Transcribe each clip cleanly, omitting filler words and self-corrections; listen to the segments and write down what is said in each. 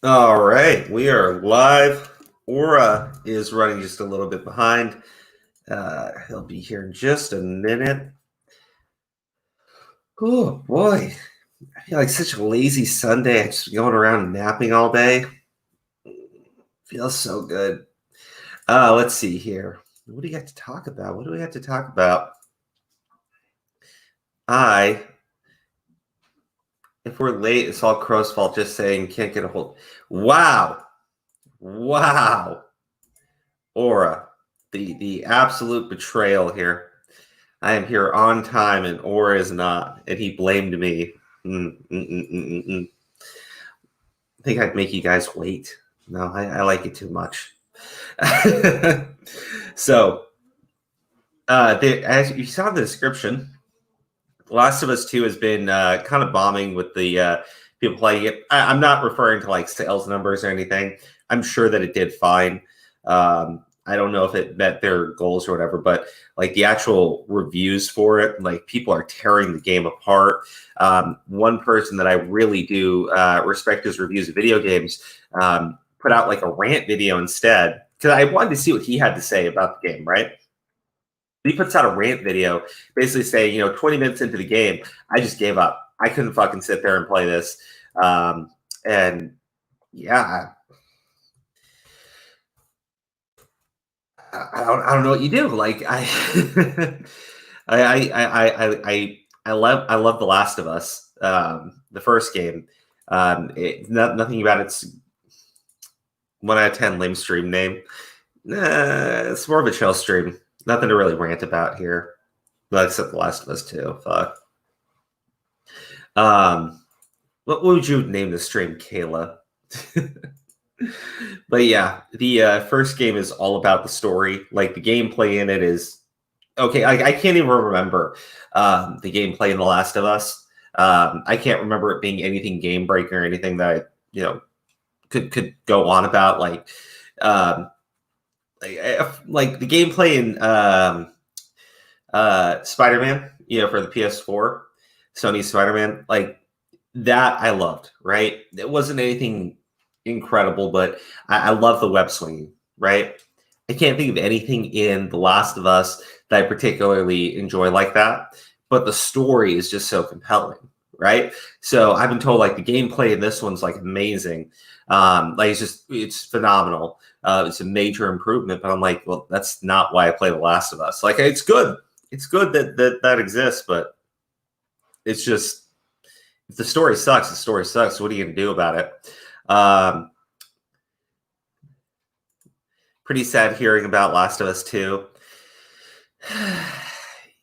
All right, we are live. Aura is running just a little bit behind. He'll be here in just a minute. Oh boy, I feel like such a lazy Sunday. I'm just going around napping all day. Feels so good. Let's see here. What do you got to talk about? What do we have to talk about? If we're late, it's all Crow's fault. Just saying, can't get a hold. Wow. Aura, the absolute betrayal here. I am here on time and Aura is not, and he blamed me. I think I'd make you guys wait. No, I like it too much. So, as you saw in the description, Last of Us 2 has been kind of bombing with the people playing it. I'm not referring to like sales numbers or anything. I'm sure that it did fine. I don't know if it met their goals or whatever, but like the actual reviews for it, like people are tearing the game apart. One person that I really do respect his reviews of video games put out like a rant video instead because I wanted to see what he had to say about the game, right? He puts out a rant video basically saying, 20 minutes into the game, I just gave up. I couldn't fucking sit there and play this. And yeah, I don't know what you do. Like I love The Last of Us, the first game. Nothing about it's 1 out of 10 lame stream name. It's more of a chill stream. Nothing to really rant about here, but except The Last of Us 2. Fuck. What would you name the stream, Kayla? But yeah, the first game is all about the story. Like the gameplay in it is okay. I can't even remember the gameplay in The Last of Us. I can't remember it being anything game breaking or anything that I could go on about. Like the gameplay in Spider-Man, for the PS4, Sony Spider-Man, like that I loved, right? It wasn't anything incredible, but I love the web swinging, right? I can't think of anything in The Last of Us that I particularly enjoy like that, but the story is just so compelling, right? So I've been told like the gameplay in this one's like amazing. It's phenomenal. It's a major improvement, but I'm like, well, that's not why I play The Last of Us. Like, it's good. It's good that exists, but it's just, if the story sucks, the story sucks. What are you going to do about it? Pretty sad hearing about Last of Us 2.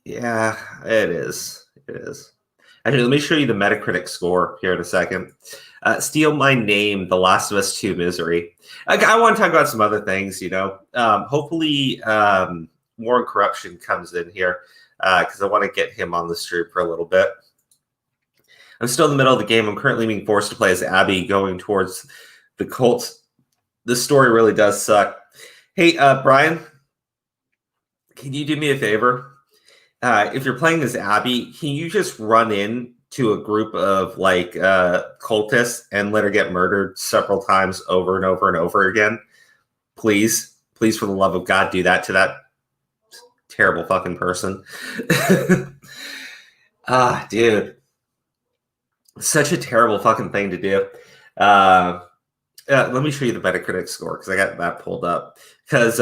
Yeah, it is. It is. Actually, let me show you the Metacritic score here in a second. Steal My Name, The Last of Us 2 Misery. I want to talk about some other things, Hopefully, Warren Corruption comes in here because I want to get him on the stream for a little bit. I'm still in the middle of the game. I'm currently being forced to play as Abby going towards the Colts. The story really does suck. Hey, Brian, can you do me a favor? If you're playing as Abby, can you just run in to a group of like cultists and let her get murdered several times over and over and over again? Please, for the love of God, do that to that terrible fucking person. Dude. Such a terrible fucking thing to do. Let me show you the Metacritic score because I got that pulled up. Because,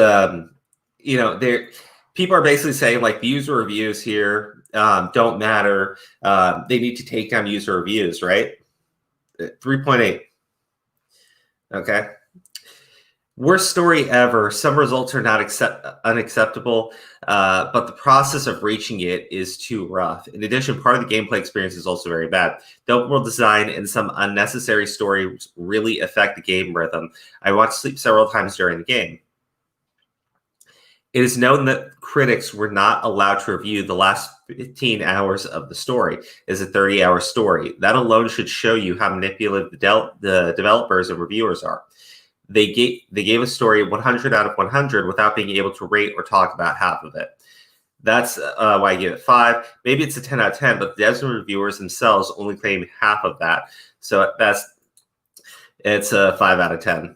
people are basically saying like the user reviews here don't matter. They need to take down user reviews, right? 3.8. Okay. Worst story ever. Some results are not unacceptable, but the process of reaching it is too rough. In addition, part of the gameplay experience is also very bad. The open world design and some unnecessary stories really affect the game rhythm. I want to sleep several times during the game. It is known that critics were not allowed to review the last 15 hours of the story. It's a 30-hour story. That alone should show you how manipulative the developers and reviewers are. They gave a story 100 out of 100 without being able to rate or talk about half of it. That's why I give it 5. Maybe it's a 10 out of 10, but the devs and reviewers themselves only claim half of that. So that's It's a 5 out of 10.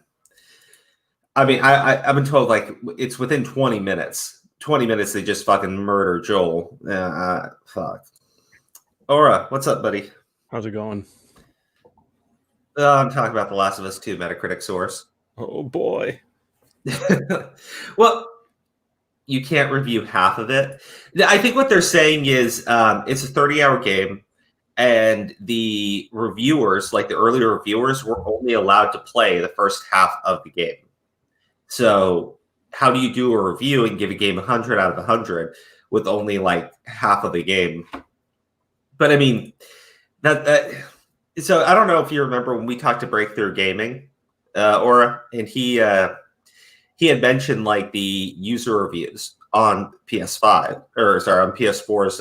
I mean, I've been told like it's within 20 minutes. 20 minutes they just fucking murder Joel. Fuck. Aura, what's up, buddy? How's it going? I'm talking about The Last of Us 2 Metacritic source. Oh boy. Well, you can't review half of it. I think what they're saying is it's a 30-hour game, and the reviewers, like the earlier reviewers, were only allowed to play the first half of the game. So how do you do a review and give a game 100 out of 100 with only like half of the game? But I mean, so I don't know if you remember when we talked to Breakthrough Gaming, Aura, and he had mentioned like the user reviews on PS5 or sorry on PS4's.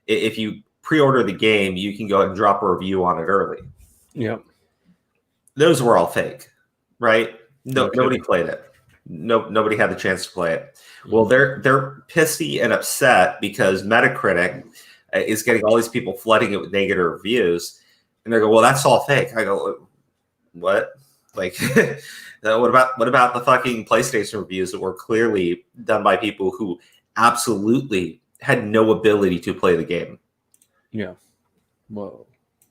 If you pre-order the game, you can go ahead and drop a review on it early. Yep. Those were all fake, right? Nobody played it. Nobody had the chance to play it. Well, they're pissy and upset because Metacritic is getting all these people flooding it with negative reviews, and they go, "Well, that's all fake." I go, "What? Like, what about the fucking PlayStation reviews that were clearly done by people who absolutely had no ability to play the game?" Yeah. Whoa.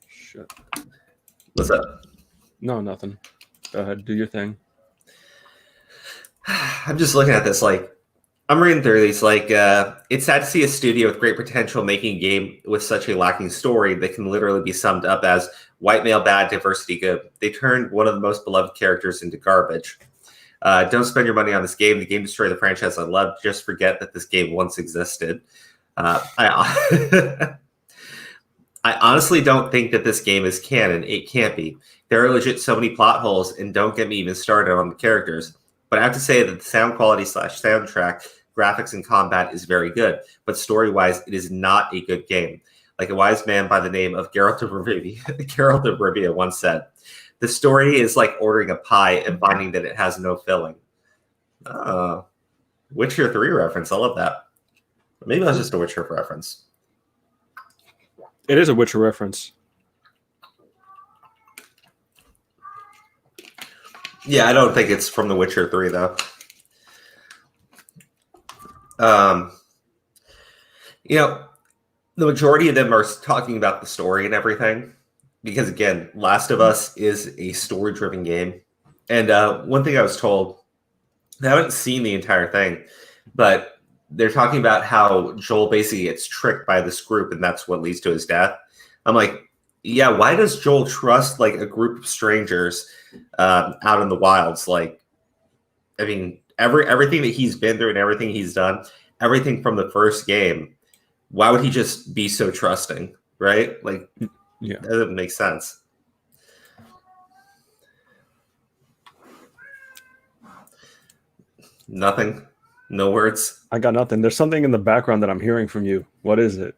Shit. What's up? No, nothing. Go ahead, do your thing. I'm just looking at this, like, I'm reading through these, like, it's sad to see a studio with great potential making a game with such a lacking story that can literally be summed up as white male bad, diversity good. They turned one of the most beloved characters into garbage. Don't spend your money on this game. The game destroyed the franchise I loved. Just forget that this game once existed. I honestly don't think that this game is canon. It can't be. There are legit so many plot holes, and don't get me even started on the characters. But I have to say that the sound quality / soundtrack, graphics, and combat is very good. But story-wise, it is not a good game. Like a wise man by the name of Geralt of Rivia once said, the story is like ordering a pie and finding that it has no filling. Witcher 3 reference. I love that. Maybe that's just a Witcher reference. It is a Witcher reference. Yeah, I don't think it's from The Witcher 3, though. You know, the majority of them are talking about the story and everything. Because, again, Last of Us is a story-driven game. And one thing I was told, I haven't seen the entire thing, but they're talking about how Joel basically gets tricked by this group, and that's what leads to his death. I'm like, yeah, why does Joel trust like a group of strangers out in the wilds? Like, I mean, everything that he's been through and everything he's done, everything from the first game, why would he just be so trusting, right? Like, yeah, that doesn't make sense. Nothing. No words. I got nothing. There's something in the background that I'm hearing from you. What is it?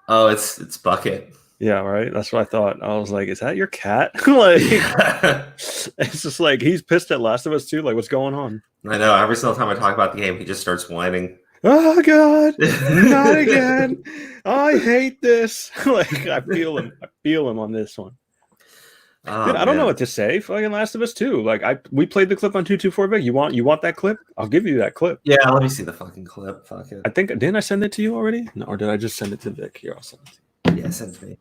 Oh, it's Bucket. Yeah, right. That's what I thought. I was like, is that your cat? Like, it's just like he's pissed at Last of Us 2. Like, what's going on? I know. Every single time I talk about the game, he just starts whining. Oh God, not again! I hate this. Like, I feel him. I feel him on this one. Oh, dude, I don't know what to say. Fucking Last of Us 2. Like, we played the clip on 224 Vic. You want that clip? I'll give you that clip. Yeah, let me see the fucking clip. Fuck it. I think didn't I send it to you already? No, or did I just send it to Vic? Here, I'll send it to you. Yeah, send it to me.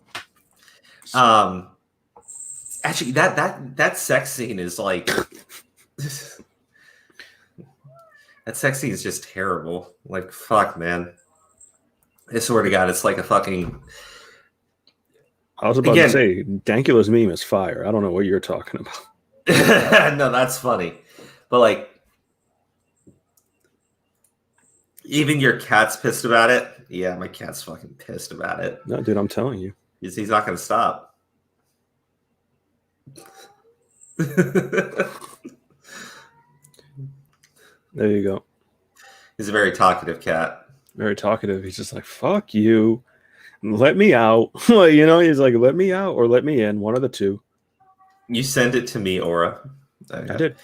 Actually, that sex scene is like that sex scene is just terrible. Like, fuck, man. I swear to God, it's like a fucking. I was about to say, Dankula's meme is fire. I don't know what you're talking about. No, that's funny. But, like, even your cat's pissed about it. Yeah, my cat's fucking pissed about it. No, dude, I'm telling you. He's not going to stop. There you go. He's a very talkative cat. Very talkative. He's just like, fuck you. Let me out. Like, you know, he's like, let me out or let me in. One of the two. You send it to me, Aura. Okay. I did.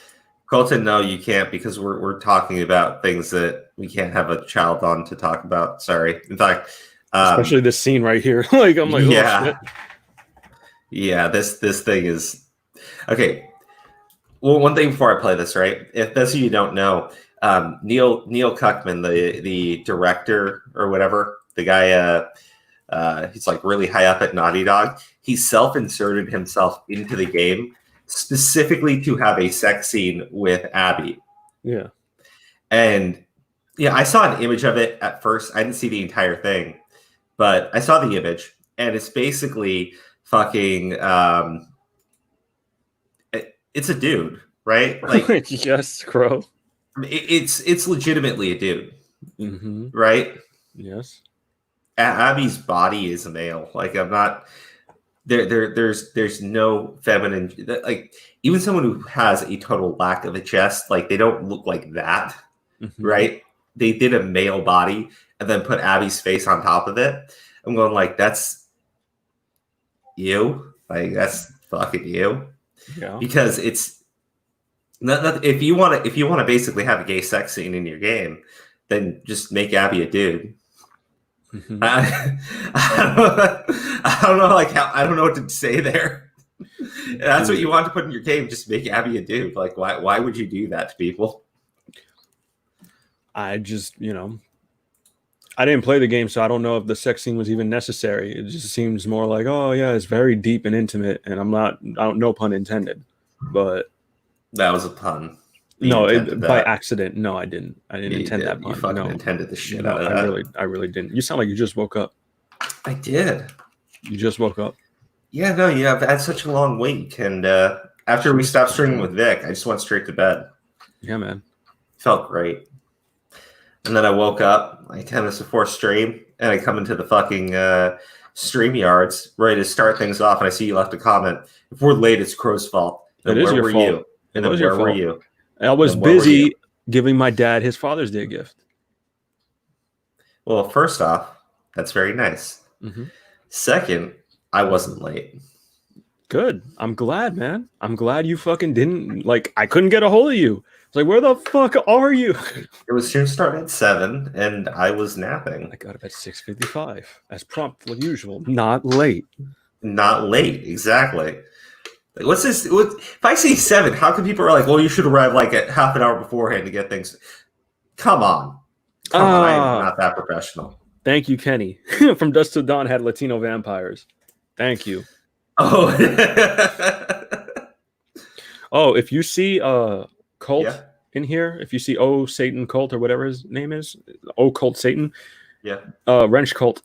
Colton, no, you can't because we're talking about things that we can't have a child on to talk about. Sorry. In fact, especially this scene right here. Like, I'm like, yeah. oh, shit. Yeah, this thing is Okay. Well, one thing before I play this, right? If those of you don't know, Neil Cuckman, the director or whatever, the guy, he's like really high up at Naughty Dog. He self-inserted himself into the game specifically to have a sex scene with Abby. Yeah. And yeah, I saw an image of it at first. I didn't see the entire thing, but I saw the image, and it's basically fucking. It's a dude, right? Like yes, Crow. It's legitimately a dude, Mm-hmm. right? Yes. Abby's body is a male. Like I'm not there's no feminine, like even someone who has a total lack of a chest, like they don't look like that, right? They did a male body and then put Abby's face on top of it. I'm going like, that's you, like that's fucking you. Yeah. Because it's not if you want to basically have a gay sex scene in your game, then just make Abby a dude. I don't know, like how I don't know what to say there. That's what you want to put in your game. Just make Abby a dude. Like why would you do that to people? I just, I didn't play the game, so I don't know if the sex scene was even necessary. It just seems more like, oh yeah, it's very deep and intimate, and no pun intended, but that was a pun. No, by accident. No, I didn't. I didn't intend that pun. You fucking intended the shit out of that. I really didn't. You sound like you just woke up. I did. You just woke up. Yeah, no, you have had such a long week, and after we stopped streaming with Vic, I just went straight to bed. Yeah, man. Felt great. And then I woke up like 10 minutes before stream, and I come into the fucking StreamYards, ready to start things off, and I see you left a comment. If we're late, it's Crow's fault. It is your fault. And then where were you? I was busy giving my dad his Father's Day gift. Well, first off, that's very nice. Second, I wasn't late. Good. I'm glad, man. I'm glad you fucking didn't, I couldn't get a hold of you. It's like, where the fuck are you? It was soon starting at 7, and I was napping. I got up at 6:55, as prompt as usual. Not late. Not late, exactly. Like, what's this? If I say 7, how come people are like, well, you should arrive like at half an hour beforehand to get things? Come on. I am not that professional. Thank you, Kenny. From Dusk Till Dawn had Latino vampires. Thank you. Oh. Oh, if you see Cult in here, if you see Satan Cult or whatever his name is, Cult Satan. Yeah. Wrench Cult.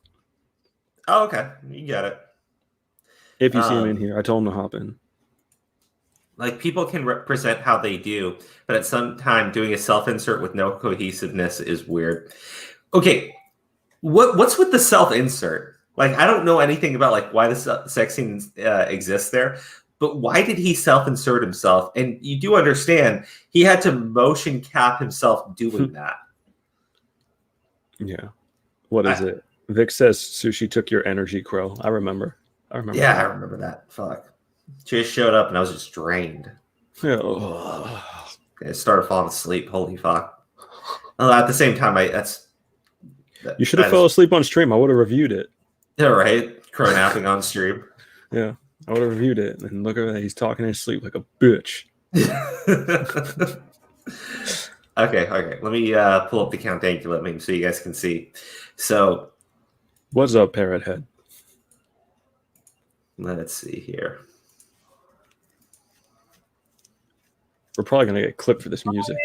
Oh, okay. You got it. If you see him in here, I told him to hop in. Like, people can represent how they do, but at some time doing a self-insert with no cohesiveness is weird. Okay, what's with the self-insert? Like, I don't know anything about like why the sex scene exists there, but why did he self-insert himself? And you do understand he had to motion cap himself doing that. Yeah. What is it? Vic says Sushi took your energy, Crow. I remember. Yeah, I remember that. Fuck. She just showed up and I was just drained. Yeah. I started falling asleep. Holy fuck. Well, at the same time, you should have fell asleep on stream. I would have reviewed it. Yeah, right. Crow napping on stream. Yeah, I would have reviewed it. And look at that. He's talking in his sleep like a bitch. Okay. Let me pull up the countdown meme so you guys can see. So, what's up, Parrot Head? Let's see here. We're probably going to get clipped for this music.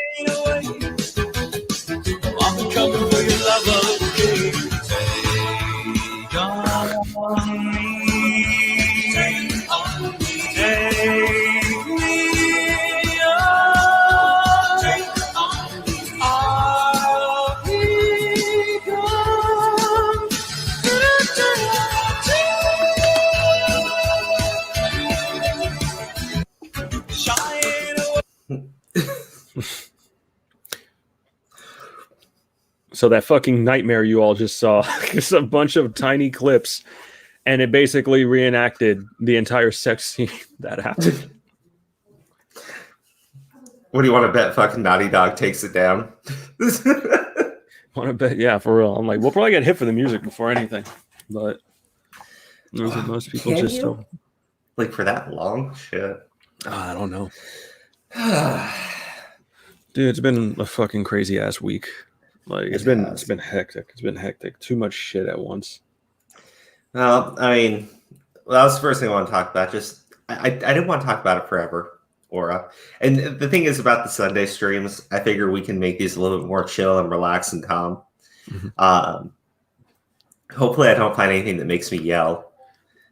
So that fucking nightmare you all just saw is a bunch of tiny clips, and it basically reenacted the entire sex scene that happened. What do you want to bet fucking Naughty Dog takes it down? Want to bet? Yeah, for real. I'm like, we'll probably get hit for the music before anything, but most people just don't. Like, for that long? Shit. I don't know. Dude, it's been a fucking crazy ass week. Like it's been hectic. It's been hectic. Too much shit at once. Well, I mean, that was the first thing I want to talk about. Just I didn't want to talk about it forever, Aura. And the thing is about the Sunday streams, I figure we can make these a little bit more chill and relaxed and calm. Hopefully, I don't find anything that makes me yell.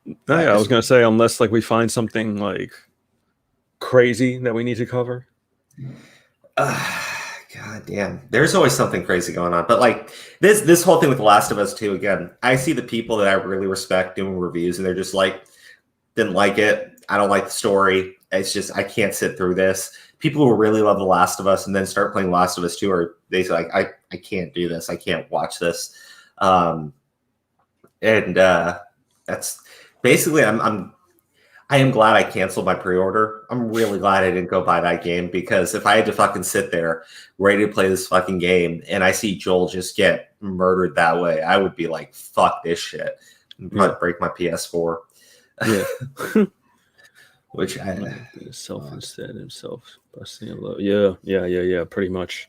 Oh, yeah, I was gonna say, unless like we find something like crazy that we need to cover. God damn, there's always something crazy going on. But like this whole thing with The Last of Us 2, again, I see the people that I really respect doing reviews, and they're just like, didn't like it. I don't like the story. It's just I can't sit through this. People who really love The Last of Us and then start playing Last of Us 2 are basically like, I can't do this. I can't watch this. That's basically I am glad I canceled my pre-order. I'm really glad I didn't go buy that game, because if I had to fucking sit there ready to play this fucking game and I see Joel just get murdered that way, I would be like, fuck this shit. And probably break my PS4. Yeah. Which I himself instead, himself busting a load. Yeah. Pretty much.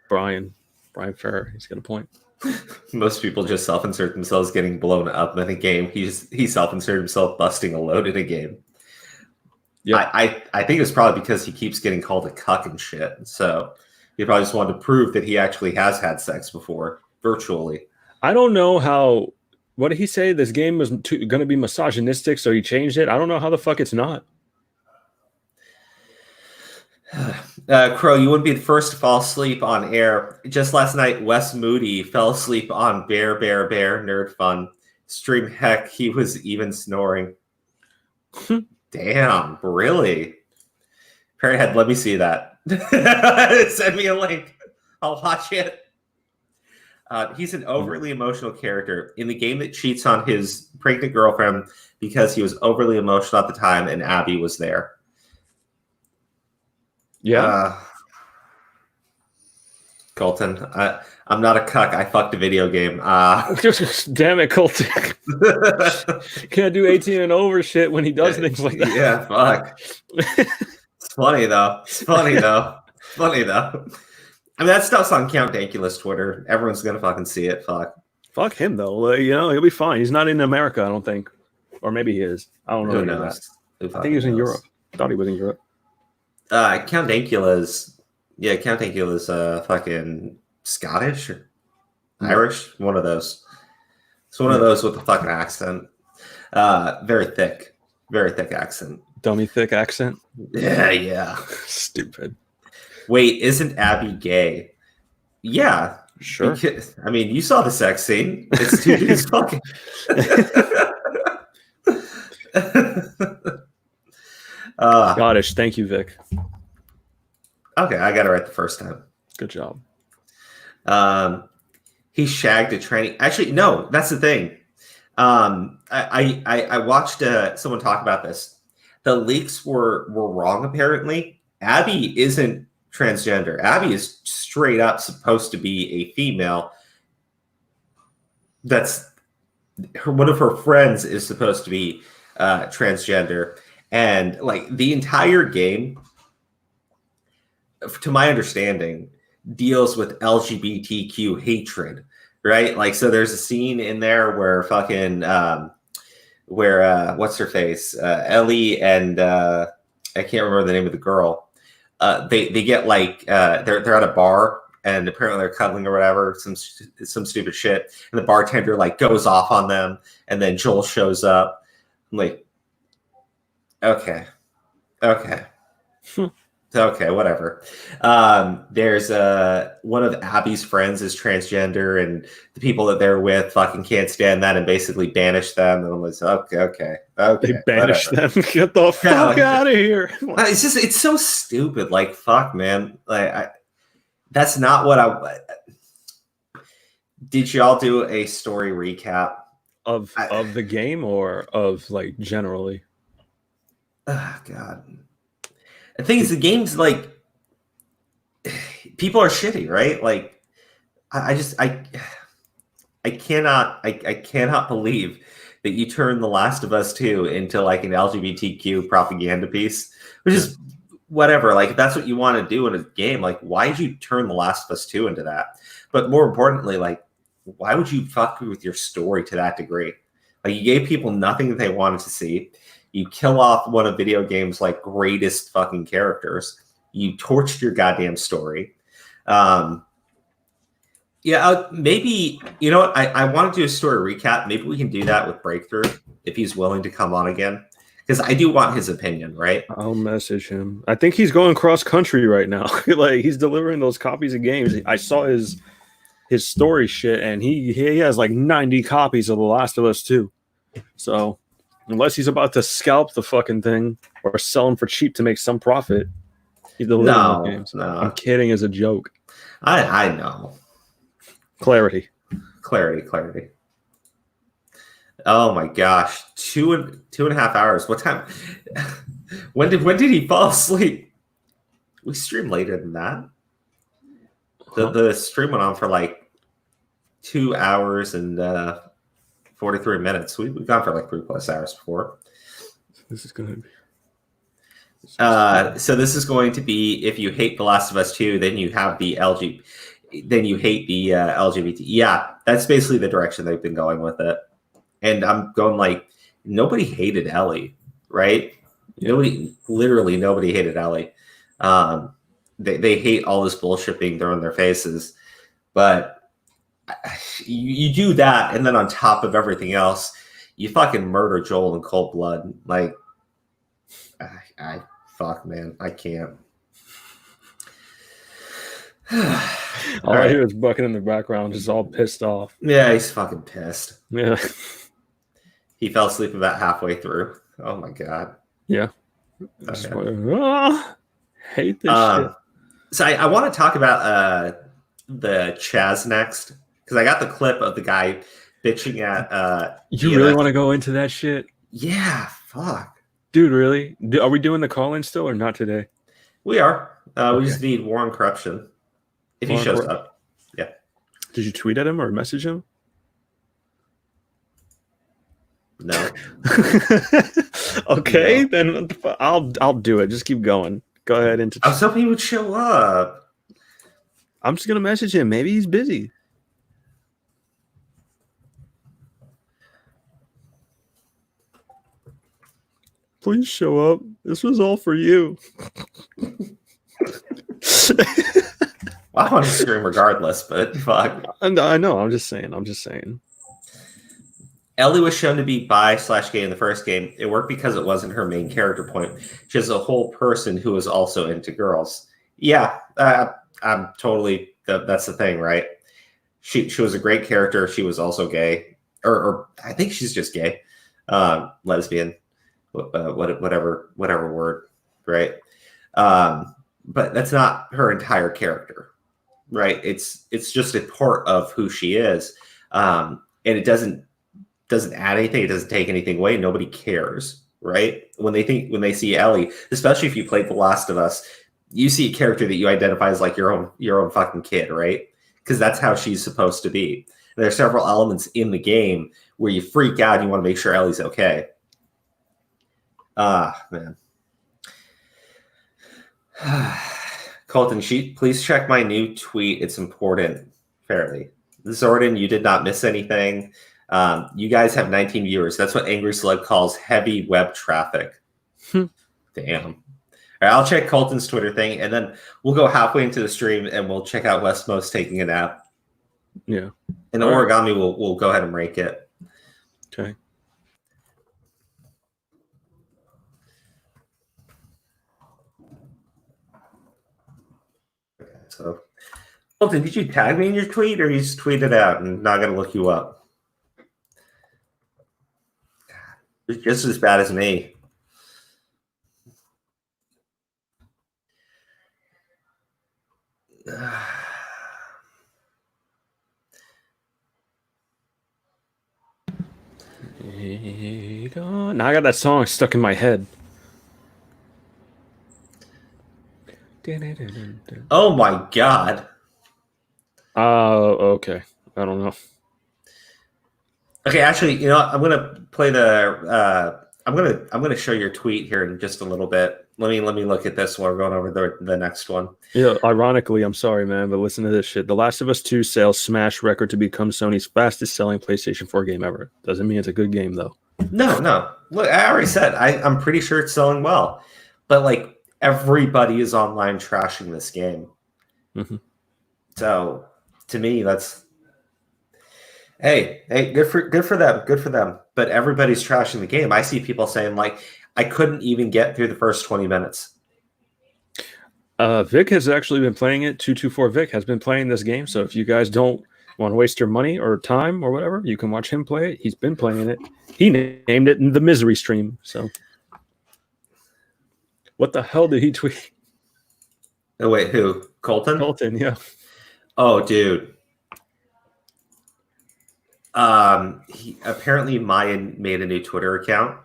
Brian Ferrer, he's got a point. Most people just self-insert themselves getting blown up in a game. He self-inserted himself busting a load in a game. Yeah, I think it's probably because he keeps getting called a cuck and shit. So he probably just wanted to prove that he actually has had sex before, virtually. I don't know how. What did he say? This game was going to be misogynistic, so he changed it. I don't know how the fuck it's not. Crow, you wouldn't be the first to fall asleep on air. Just last night, Wes Moody fell asleep on Bear Nerd Fun stream. Heck, he was even snoring. Damn, really? Parrothead, let me see that. Send me a link. I'll watch it. He's an overly emotional character in the game that cheats on his pregnant girlfriend because he was overly emotional at the time and Abby was there. Yeah. Colton, I'm not a cuck. I fucked a video game. Damn it, Colton. Can't do 18 and over shit when he does things like that. Yeah, fuck. It's funny, though. Funny, though. I mean, that stuff's on Count Dankula's Twitter. Everyone's going to fucking see it. Fuck him, though. He'll be fine. He's not in America, I don't think. Or maybe he is. I don't know. Who knows? I think he was in Europe. I thought he was in Europe. Count Dankula's fucking Scottish or Irish, one of those. It's one of those with a fucking accent. Very thick accent. Dummy thick accent. Yeah. Stupid. Wait, isn't Abby gay? Yeah, sure. I mean, you saw the sex scene. It's two dudes fucking. Scottish. Thank you, Vic. Okay, I got it right the first time. Good job. He shagged a tranny. Actually, no, that's the thing. I watched someone talk about this. The leaks were wrong, apparently. Abby isn't transgender. Abby is straight up supposed to be a female. That's one of her friends is supposed to be transgender. And like the entire game, to my understanding, deals with LGBTQ hatred, right? Like, so there's a scene in there where fucking what's her face, Ellie and I can't remember the name of the girl. They get like they're at a bar and apparently they're cuddling or whatever, some stupid shit, and the bartender like goes off on them, and then Joel shows up. I'm like, okay. Okay, whatever. There's one of Abby's friends is transgender, and the people that they're with fucking can't stand that and basically banish them. And I'm like, okay. They banish them. Get the fuck out of here. It's so stupid. Like, fuck, man. Like, that's not what I. Did y'all do a story recap of the game or of like generally? Oh, God. The thing is, the game's like, people are shitty, right? Like, I cannot believe that you turn The Last of Us 2 into like an LGBTQ propaganda piece, which is whatever. Like, if that's what you want to do in a game, like, why did you turn The Last of Us 2 into that? But more importantly, like, why would you fuck with your story to that degree? Like, you gave people nothing that they wanted to see. You kill off one of video games' like greatest fucking characters. You torched your goddamn story. Maybe, you know what? I want to do a story recap. Maybe we can do that with Breakthrough if he's willing to come on again. Because I do want his opinion, right? I'll message him. I think he's going cross country right now. Like, he's delivering those copies of games. I saw his story shit, and he has like 90 copies of The Last of Us 2. So unless he's about to scalp the fucking thing or sell them for cheap to make some profit, he's delivering those games. No. I'm kidding as a joke. I know. Clarity. Oh my gosh, two and a half hours. What time? When did he fall asleep? We streamed later than that. The stream went on for like 2 hours and 43 minutes. We've gone for like 3+ hours before. This is gonna be. So this is going to be, if you hate The Last of Us 2, then you have the LG. Then you hate the LGBT. Yeah, that's basically the direction they've been going with it. And I'm going like, nobody hated Ellie, right? Literally nobody hated Ellie. They hate all this bullshit being thrown in their faces. But you do that, and then on top of everything else, you fucking murder Joel in cold blood. Like, fuck, man, I can't. All I hear is Bucket in the background, just all pissed off. Yeah, he's fucking pissed. Yeah. He fell asleep about halfway through. Oh my god. Yeah. Okay. Hate this shit. So I want to talk about the CHAZ next, because I got the clip of the guy bitching at. You really want to go into that shit? Yeah, fuck. Dude, really? Are we doing the call-in still or not today? We are. Okay. We just need War and Corruption. If he shows up. Yeah. Did you tweet at him or message him? No. Okay, no. Then I'll do it. Just keep going. Go ahead. I was hoping he would show up. I'm just gonna message him. Maybe he's busy. Please show up. This was all for you. I want to scream regardless, but fuck. I know. I'm just saying. Ellie was shown to be bi/gay in the first game. It worked because it wasn't her main character point. She's a whole person who is also into girls. Yeah, I'm totally. That's the thing, right? She was a great character. She was also gay, or I think she's just gay, lesbian, whatever word, right? But that's not her entire character, right? It's just a part of who she is, and it doesn't add anything. It doesn't take anything away. Nobody cares, right? When they see Ellie, especially if you played The Last of Us, you see a character that you identify as like your own fucking kid, right? Because that's how she's supposed to be. And there are several elements in the game where you freak out and you want to make sure Ellie's okay. Man. Colton, please check my new tweet. It's important. Fairly. Zordon, you did not miss anything. You guys have 19 viewers. That's what Angry Slug calls heavy web traffic. Damn. All right, I'll check Colton's Twitter thing, and then we'll go halfway into the stream, and we'll check out Westmost taking a nap. Yeah. And the origami, we'll go ahead and rank it. Okay. So, Colton, did you tag me in your tweet, or you just tweeted out and not going to look you up? You're just as bad as me. Now I got that song stuck in my head. Oh my god. Okay. I don't know. Okay, actually, you know what? I'm gonna play the. I'm gonna show your tweet here in just a little bit. Let me look at this while we're going over the next one. Yeah, ironically, I'm sorry, man, but listen to this shit. The Last of Us 2 sales smash record to become Sony's fastest selling PlayStation 4 game ever. Doesn't mean it's a good game, though. No. Look, I already said I'm pretty sure it's selling well, but like everybody is online trashing this game. Mm-hmm. So to me, that's hey, good for them. But everybody's trashing the game. I see people saying like, I couldn't even get through the first 20 minutes. Vic has actually been playing it. 224 Vic has been playing this game. So if you guys don't want to waste your money or time or whatever, you can watch him play it. He's been playing it. He named it in the Misery stream. So what the hell did he tweet? Oh wait, who? Colton? Colton, yeah. Oh, dude. He apparently Maya made a new Twitter account.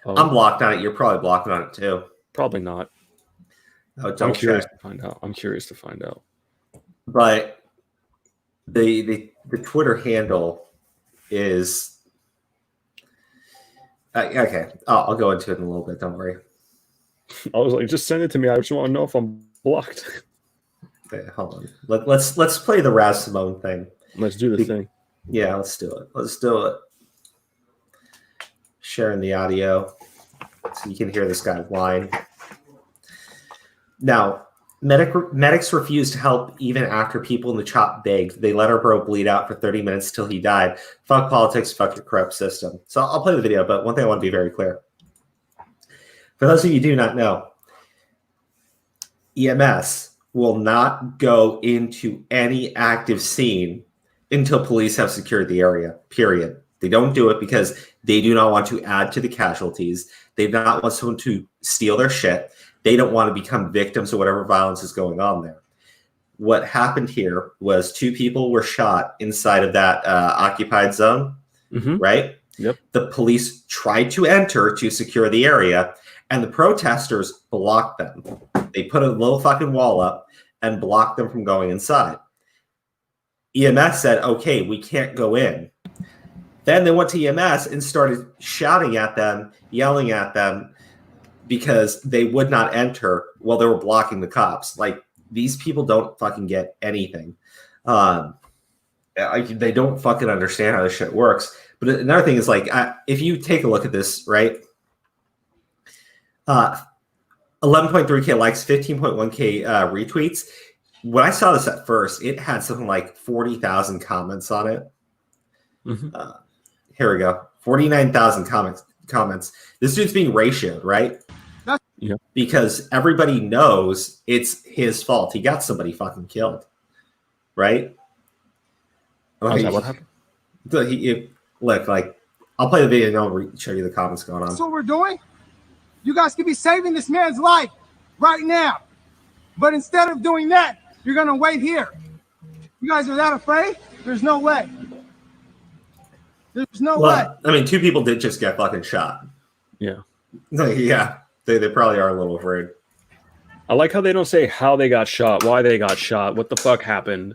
Oh, I'm blocked on it. You're probably blocked on it too. probably not. Oh, I'm curious to find out. But the Twitter handle is okay. I'll go into it in a little bit. Don't worry. I was like, just send it to me. I just want to know if I'm blocked. Okay, hold on. Let's play the Raz Simone thing. Let's do the thing. Yeah, let's do it. Sharing the audio so you can hear this guy whine. Now, medics refused to help even after people in the chop begged. They let our bro bleed out for 30 minutes till he died. Fuck politics, fuck your corrupt system. So I'll play the video, but one thing I want to be very clear. For those of you who do not know, EMS will not go into any active scene until police have secured the area, period. They don't do it because they do not want to add to the casualties. They do not want someone to steal their shit. They don't want to become victims of whatever violence is going on there. What happened here was 2 people were shot inside of that occupied zone, right? Yep. The police tried to enter to secure the area, and the protesters blocked them. They put a little fucking wall up and blocked them from going inside. EMS said, okay, we can't go in. Then they went to EMS and started shouting at them, yelling at them, because they would not enter while they were blocking the cops. Like, these people don't fucking get anything. They don't fucking understand how this shit works. But another thing is, like, if you take a look at this, right? 11.3K likes, 15.1K retweets. When I saw this at first, it had something like 40,000 comments on it. Here we go. 49,000 comments. This dude's being ratioed, right? Yeah. Because everybody knows it's his fault. He got somebody fucking killed, right? Is that what happened? Look, like, I'll play the video and I'll show you the comments going on. That's what we're doing. You guys could be saving this man's life right now. But instead of doing that, you're going to wait here. You guys are that afraid? There's no way. There's no way. I mean, 2 people did just get fucking shot. Yeah. Yeah. They probably are a little afraid. I like how they don't say how they got shot, why they got shot, what the fuck happened.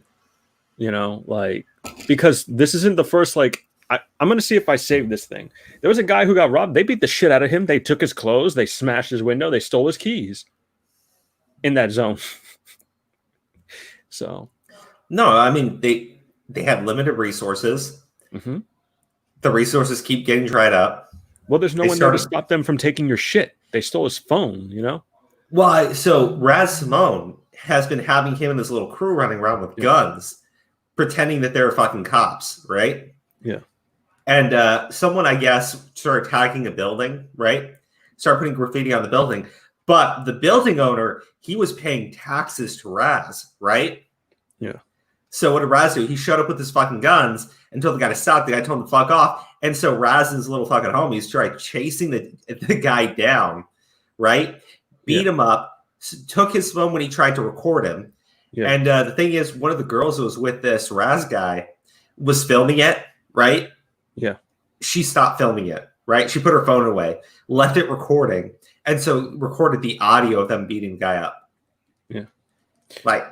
You know, like, because this isn't the first, like, I'm going to see if I save this thing. There was a guy who got robbed. They beat the shit out of him. They took his clothes. They smashed his window. They stole his keys in that zone. So. No, I mean, they have limited resources. The resources keep getting dried up. Well, there's no one there to stop them from taking your shit. They stole his phone, you know? Well, so Raz Simone has been having him and this little crew running around with guns, pretending that they're fucking cops, right? Yeah. And someone, I guess, started attacking a building, right? Started putting graffiti on the building. But the building owner, he was paying taxes to Raz, right? Yeah. So what did Raz do? He showed up with his fucking guns and told the guy to stop. The guy told him to fuck off. And so Raz and his little fucking homies tried chasing the guy down, right? Beat him up, took his phone when he tried to record him. Yeah. And the thing is, one of the girls who was with this Raz guy was filming it, right? Yeah. She stopped filming it, right? She put her phone away, left it recording, and so recorded the audio of them beating the guy up. Yeah. Like,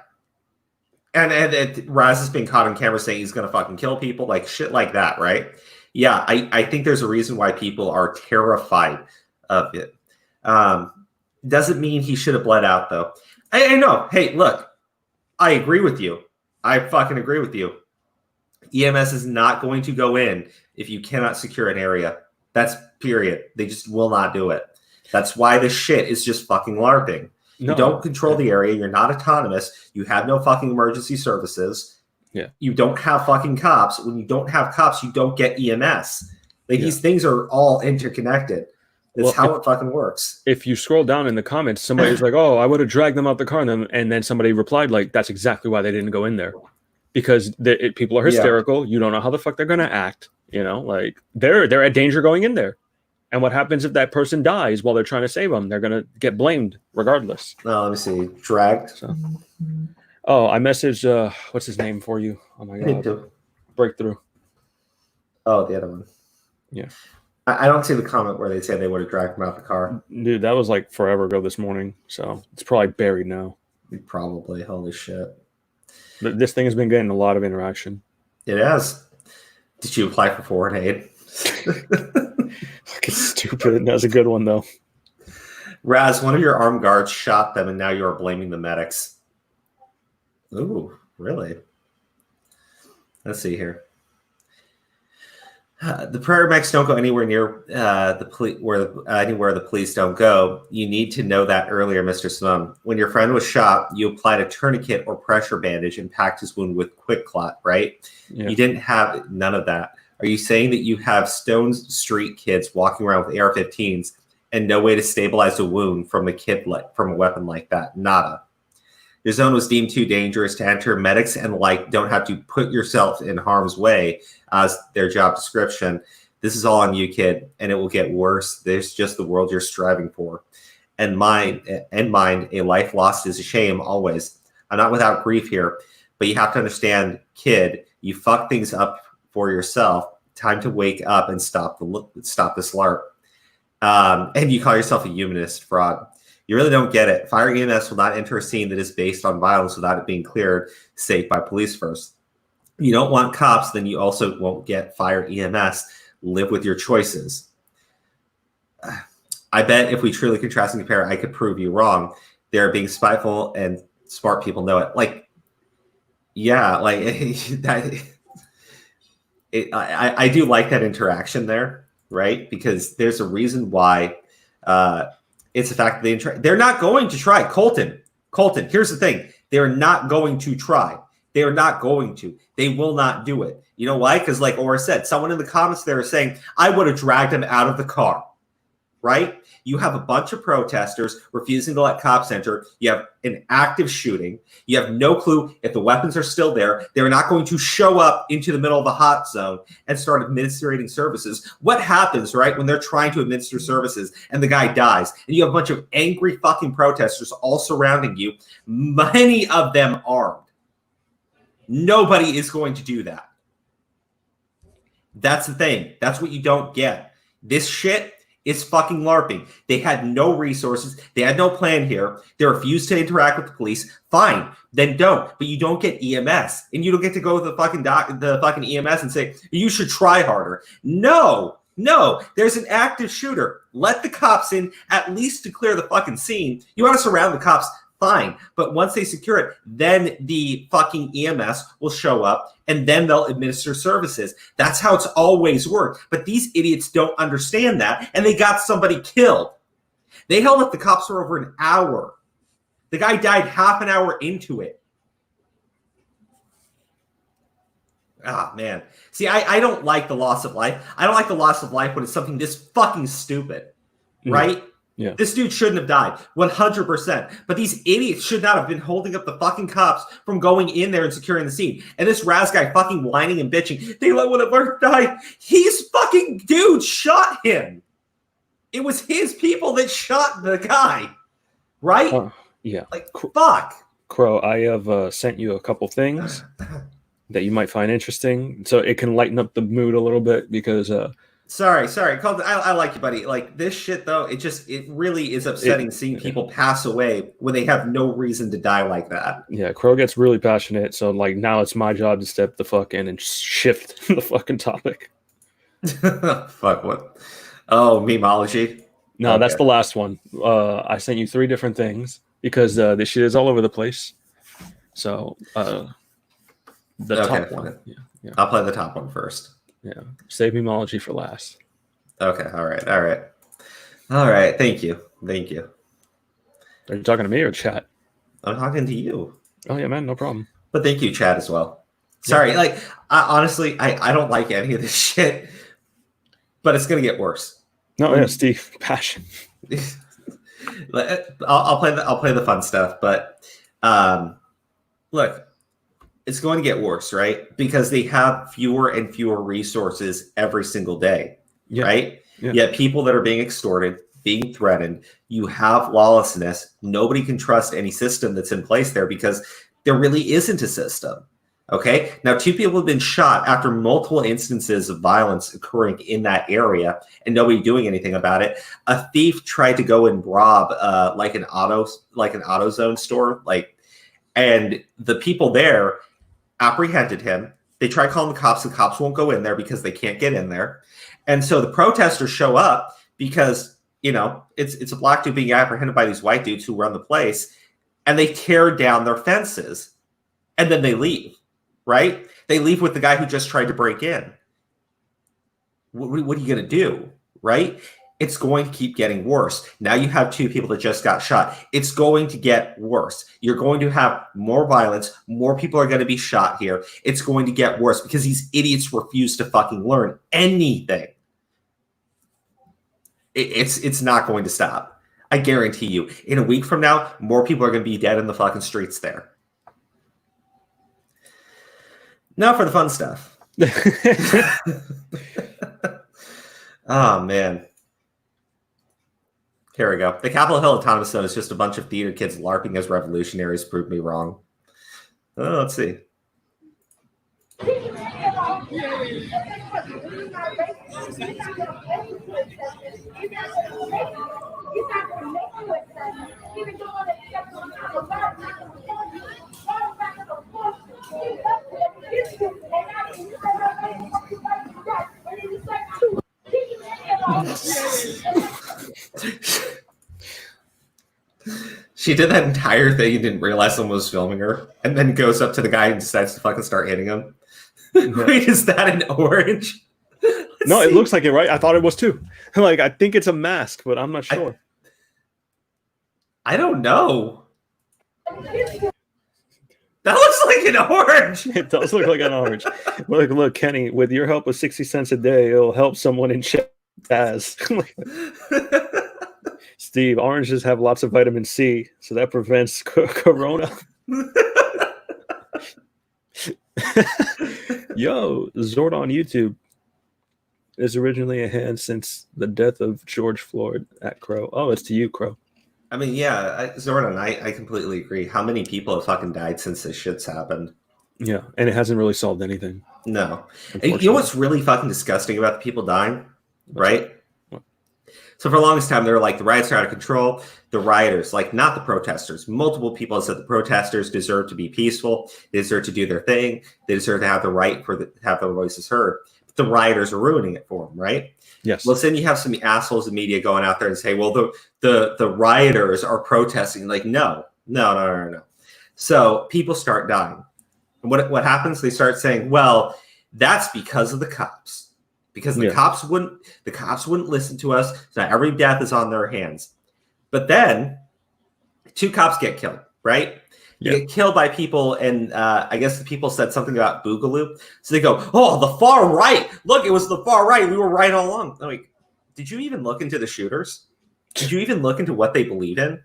and Raz is being caught on camera saying he's going to fucking kill people, like shit like that, right? Yeah, I think there's a reason why people are terrified of it. Doesn't mean he should have bled out, though. I know. Hey, look, I agree with you. I fucking agree with you. EMS is not going to go in if you cannot secure an area. That's period. They just will not do it. That's why this shit is just fucking LARPing. You don't control the area. You're not autonomous. You have no fucking emergency services. Yeah. You don't have fucking cops. When you don't have cops, you don't get EMS. Like these things are all interconnected. That's how it fucking works. If you scroll down in the comments, somebody's like, "Oh, I would have dragged them out the car," and then somebody replied like, "That's exactly why they didn't go in there, because people are hysterical. You don't know how the fuck they're gonna act. You know, like they're at danger going in there. And what happens if that person dies while they're trying to save them? They're gonna get blamed regardless." Let me see. Dragged. So. Oh, I messaged what's his name for you? Oh my god, Breakthrough. Oh, the other one. Yeah. I don't see the comment where they said they would have dragged him out the car. Dude, that was like forever ago this morning, so it's probably buried now. Probably. Holy shit. But this thing has been getting a lot of interaction. It has. Did you apply for foreign aid? Fucking stupid. That's a good one, though. Raz, one of your armed guards shot them, and now you are blaming the medics. Ooh, really? Let's see here. The paramedics don't go anywhere near the police, anywhere the police don't go. You need to know that earlier, Mr. Simone. When your friend was shot, you applied a tourniquet or pressure bandage and packed his wound with quick clot, right? Yeah. You didn't have none of that. Are you saying that you have Stone Street kids walking around with AR-15s and no way to stabilize a wound from a weapon like that? Nada. Your zone was deemed too dangerous to enter. Medics and don't have to put yourself in harm's way as their job description. This is all on you, kid, and it will get worse. There's just the world you're striving for. And mind, a life lost is a shame always. I'm not without grief here, but you have to understand, kid, you fuck things up for yourself. Time to wake up and stop this LARP. And you call yourself a humanist fraud. You really don't get it. Fire EMS will not enter a scene that is based on violence without it being cleared safe by police first. You don't want cops, then you also won't get fire EMS. Live with your choices. I bet if we truly contrast and compare, I could prove you wrong. They're being spiteful and smart people know it. I do like that interaction there, right? Because there's a reason why it's the fact that they're not going to try. Colton, here's the thing. They're not going to try. They are not going to. They will not do it. You know why? Because like Aura said, someone in the comments there is saying, I would have dragged him out of the car, right? You have a bunch of protesters refusing to let cops enter. You have an active shooting. You have no clue if the weapons are still there. They're not going to show up into the middle of the hot zone and start administrating services. What happens, right, when they're trying to administer services and the guy dies and you have a bunch of angry fucking protesters all surrounding you, many of them armed? Nobody is going to do that. That's the thing. That's what you don't get. This shit is fucking LARPing. They had no resources. They had no plan here. They refused to interact with the police. Fine, then don't. But you don't get EMS, and you don't get to go to the fucking EMS and say you should try harder. No. There's an active shooter. Let the cops in at least to clear the fucking scene. You want to surround the cops? Fine, but once they secure it, then the fucking EMS will show up and then they'll administer services. That's how it's always worked. But these idiots don't understand that, and they got somebody killed. They held up the cops for over an hour. The guy died half an hour into it. Ah, man. See, I don't like the loss of life. I don't like the loss of life when it's something this fucking stupid, right? Yeah. This dude shouldn't have died, 100%. But these idiots should not have been holding up the fucking cops from going in there and securing the scene. And this Raz guy fucking whining and bitching. They let one of our die. He's fucking dude shot him. It was his people that shot the guy, right? Yeah. Like, fuck. Crow, I have sent you a couple things that you might find interesting, so it can lighten up the mood a little bit because. Sorry. I like you, buddy. Like this shit, though, it really is upsetting seeing people pass away when they have no reason to die like that. Yeah, Crow gets really passionate, so like now it's my job to step the fuck in and shift the fucking topic. Fuck what? Oh, memeology. No, Okay. that's the last one. I sent you 3 different things because this shit is all over the place. So the top one. Yeah. I'll play the top one first. Yeah. Save memeology for last. Okay. All right. Thank you. Are you talking to me or chat? I'm talking to you. Oh yeah, man, no problem. But thank you, chat, as well. Sorry, Yeah. honestly, I don't like any of this shit, but it's gonna get worse. No, yeah, Steve, passion. I'll play the fun stuff, but look, it's going to get worse, right? Because they have fewer and fewer resources every single day, right? Yeah. Yet people that are being extorted, being threatened, you have lawlessness. Nobody can trust any system that's in place there because there really isn't a system. Okay. Now, 2 people have been shot after multiple instances of violence occurring in that area and nobody doing anything about it. A thief tried to go and rob like an AutoZone store, and the people there apprehended him. They try calling the cops. The cops won't go in there because they can't get in there. And so the protesters show up because, it's a black dude being apprehended by these white dudes who run the place, and they tear down their fences and then they leave, right? They leave with the guy who just tried to break in. What are you going to do, right? It's going to keep getting worse. Now you have 2 people that just got shot. It's going to get worse. You're going to have more violence. More people are going to be shot here. It's going to get worse because these idiots refuse to fucking learn anything. It's not going to stop. I guarantee you. In a week from now, more people are going to be dead in the fucking streets there. Now for the fun stuff. Oh, man. Here we go. The Capitol Hill Autonomous Zone is just a bunch of theater kids LARPing as revolutionaries. Proved me wrong. Let's see. She did that entire thing and didn't realize someone was filming her, and then goes up to the guy and decides to fucking start hitting him. Wait, is that an orange? No, it looks like it, right? I thought it was too. I think it's a mask, but I'm not sure. I don't know. That looks like an orange. It does look like an orange. Look, Kenny, with your help of 60 cents a day, it'll help someone in CHAZ. Steve, oranges have lots of vitamin C, so that prevents corona. Yo, Zord on YouTube is originally a hand since the death of George Floyd at Crow. Oh, it's to you, Crow. I mean, yeah, Zordon, I completely agree. How many people have fucking died since this shit's happened? Yeah, and it hasn't really solved anything. No. And you know what's really fucking disgusting about the people dying? Right? What? So for the longest time, they were like, the riots are out of control. The rioters, not the protesters. Multiple people have said the protesters deserve to be peaceful. They deserve to do their thing. They deserve to have the right to have their voices heard. But the rioters are ruining it for them, right? Yes. Well, then you have some assholes in media going out there and say, well, the rioters are protesting. No. So people start dying. And what happens? They start saying, well, that's because of the cops. Because the cops wouldn't listen to us. So now every death is on their hands. But then 2 cops get killed, right? You get killed by people, and I guess the people said something about Boogaloo. So they go, oh, the far right. Look, it was the far right. We were right all along. Did you even look into the shooters? Did you even look into what they believe in?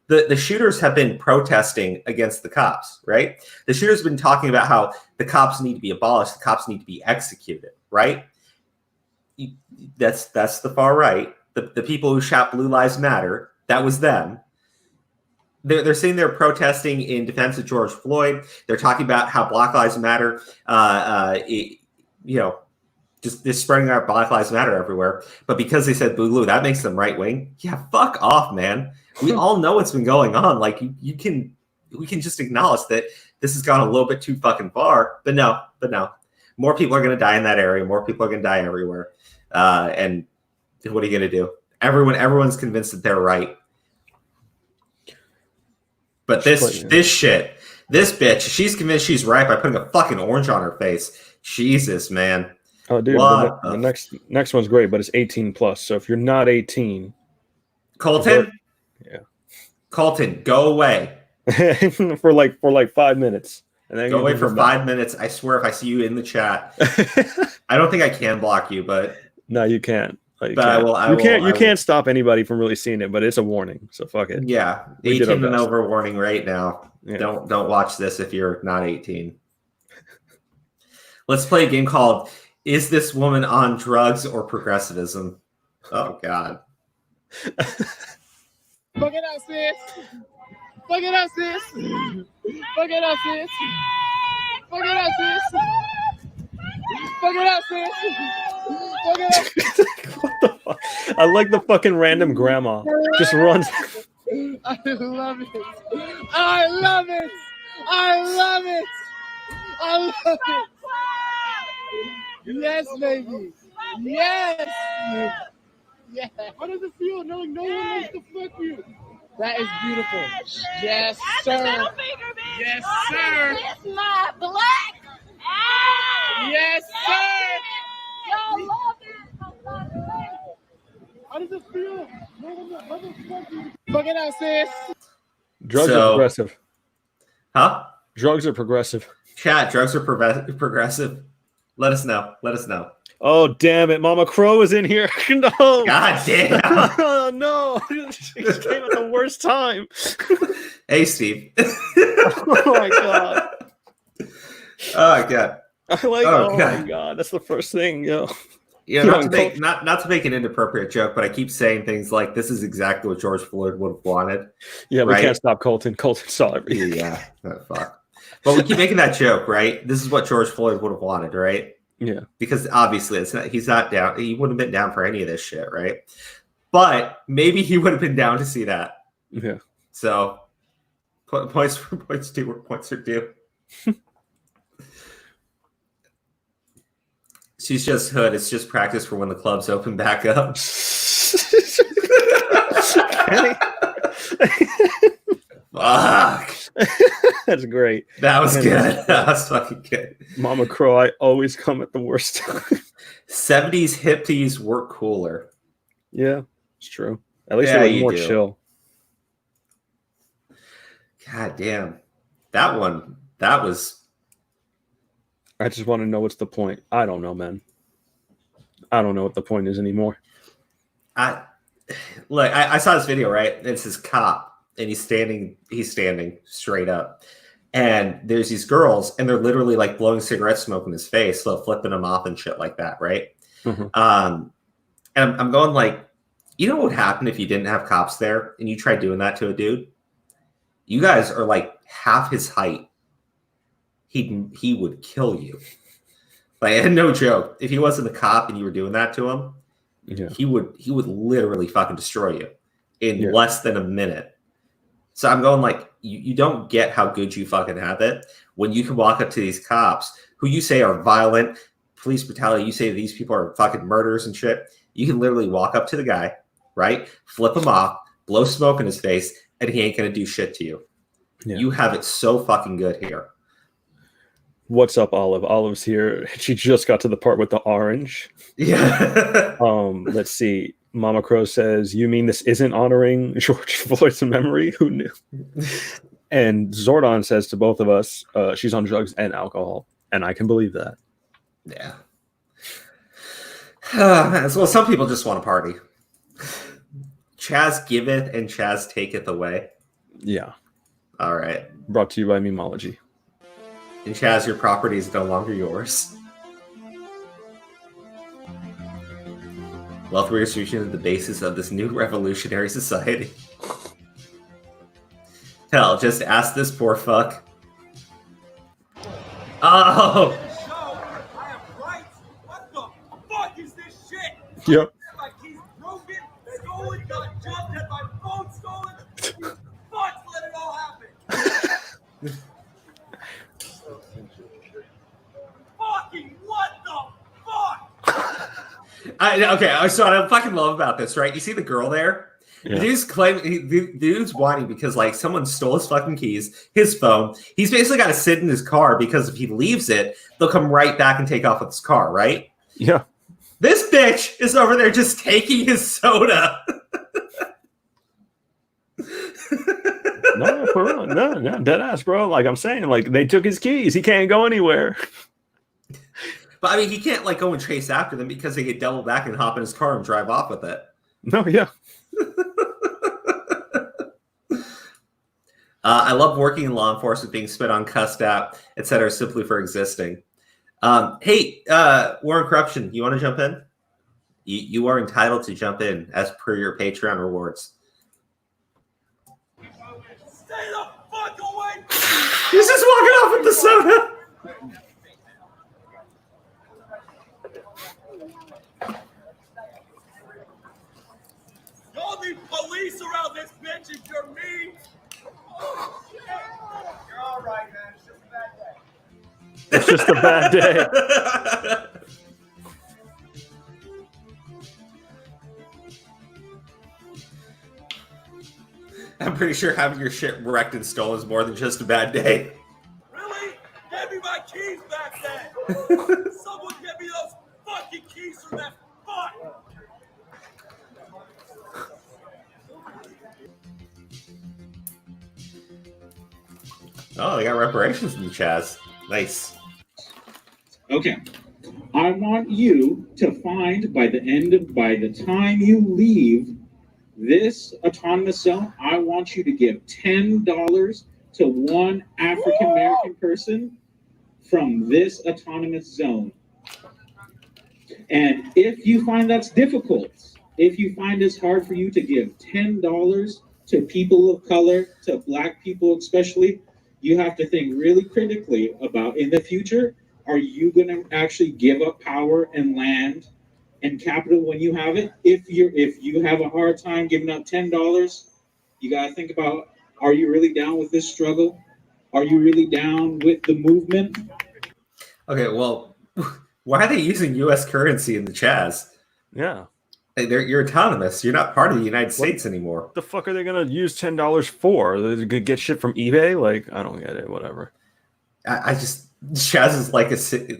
The shooters have been protesting against the cops, right? The shooters have been talking about how the cops need to be abolished. The cops need to be executed, right? That's the far right. The people who shot Blue Lives Matter, that was them. They're saying they're protesting in defense of George Floyd. They're talking about how Black Lives Matter, just spreading out Black Lives Matter everywhere. But because they said Boogaloo, that makes them right wing. Yeah, fuck off, man. We all know what's been going on. We can just acknowledge that this has gone a little bit too fucking far. But no. More people are going to die in that area. More people are going to die everywhere. And what are you gonna do? Everyone's convinced that they're right. But this bitch, she's convinced she's right by putting a fucking orange on her face. Jesus, man. Oh, dude, the next one's great, but it's 18 plus. So if you're not 18, Colton, Colton, go away for like 5 minutes, and then go away for 5 minutes. I swear, if I see you in the chat, I don't think I can block you, but no, you can't. You can't stop anybody from really seeing it, but it's a warning. So fuck it. Yeah, 18 and over warning right now. Yeah. Don't watch this if you're not 18. Let's play a game called "Is This Woman on Drugs or Progressivism?" Oh God. Fuck it up, sis. Fuck it up, sis. Fuck it up, sis. Fuck it up, sis. Fuck it up, sis. Fuck it up. What the fuck? I like the fucking random grandma. Just runs. I love it. I love it. I love it. I love it. Yes, baby. Yes. Yeah. How does it feel knowing no one wants to fuck you? That is beautiful. Yes, sir. Yes, sir. It's my black. Yes, sir. Y'all love it. How does it feel? No one wants to fuck you. Fuck it out, sis. Drugs are progressive. Huh? Drugs are progressive. Chat, drugs are progressive. Let us know. Let us know. Oh, damn it. Mama Crow is in here. No. God damn. Oh, no. She came at the worst time. Hey, Steve. Oh, my God. Oh, God. My God. That's the first thing, yo. Yeah, not to make an inappropriate joke, but I keep saying things like, this is exactly what George Floyd would have wanted. Yeah, we can't stop Colton. Colton saw everything. Yeah. Oh, fuck. But we keep making that joke, right? This is what George Floyd would have wanted, right? Yeah. Because obviously he's not down. He wouldn't have been down for any of this shit, right? But maybe he would have been down to see that. Yeah. So points due where points are due. She's just hood. It's just practice for when the clubs open back up. Fuck. That's great. That was good. That was fucking good. Mama Crow, I always come at the worst time. 70s hippies were cooler. Yeah, it's true. At least it was more chill. God damn. That one, that was... I just want to know what's the point. I don't know, man. I don't know what the point is anymore. I saw this video, right? It's this cop, and he's standing straight up. And there's these girls, and they're literally like blowing cigarette smoke in his face, so flipping him off and shit like that, right? Mm-hmm. And I'm going like, you know what would happen if you didn't have cops there and you tried doing that to a dude? You guys are like half his height. He would kill you. Like, no joke. If he wasn't a cop and you were doing that to him, he would literally fucking destroy you in less than a minute. So I'm going like, you don't get how good you fucking have it when you can walk up to these cops who you say are violent, police brutality. You say these people are fucking murderers and shit. You can literally walk up to the guy, right? Flip him off, blow smoke in his face, and he ain't going to do shit to you. Yeah. You have it so fucking good here. What's up, Olive? Olive's here. She just got to the part with the orange. Yeah. Let's see. Mama Crow says, you mean this isn't honoring George Floyd's memory? Who knew? And Zordon says to both of us, she's on drugs and alcohol. And I can believe that. Yeah. Well, some people just want to party. CHAZ giveth and CHAZ taketh away. Yeah. All right. Brought to you by Memology. And CHAZ, your property is no longer yours. Wealth redistribution is the basis of this new revolutionary society. Hell, just ask this poor fuck. Oh! I have rights? What the fuck is this shit? Yep. My keys broken, stolen, got jumped, had my phone stolen. Fuck, let it all happen. Fucking what the fuck? Okay, so what I fucking love about this, right? You see the girl there? Yeah. The dude's whining because like someone stole his fucking keys, his phone. He's basically got to sit in his car because if he leaves it, they'll come right back and take off with his car, right? Yeah. This bitch is over there just taking his soda. No, for real. No, dead ass, bro. Like I'm saying, like they took his keys. He can't go anywhere. But I mean, he can't like go and chase after them because they get double back and hop in his car and drive off with it. No, yeah. I love working in law enforcement, being spit on, cussed at, etc., simply for existing. Hey, War and Corruption, you want to jump in? You are entitled to jump in as per your Patreon rewards. Stay the fuck away! He's just walking off with the soda. Y'all need police around this bitch if you're me. Oh, shit. You're all right, man. It's just a bad day. It's just a bad day. I'm pretty sure having your shit wrecked and stolen is more than just a bad day. Really? Give me my keys back then. Someone get me those fucking keys from that fuck. Oh, they got reparations in the CHAZ. Nice. Okay. I want you to find by the time you leave this autonomous zone, I want you to give $10 to one African American person from this autonomous zone. And if you find that's difficult, if you find it's hard for you to give $10 to people of color, to Black people especially, you have to think really critically about in the future, are you going to actually give up power and land and capital when you have it? If you have a hard time giving up $10, you got to think about, are you really down with this struggle? Are you really down with the movement? Okay, well, why are they using U.S. currency in the CHAZ? Yeah. Hey, you're autonomous. You're not part of the United States anymore. What the fuck are they gonna use $10 for? They're gonna get shit from eBay? Like, I don't get it. Whatever. I just CHAZ is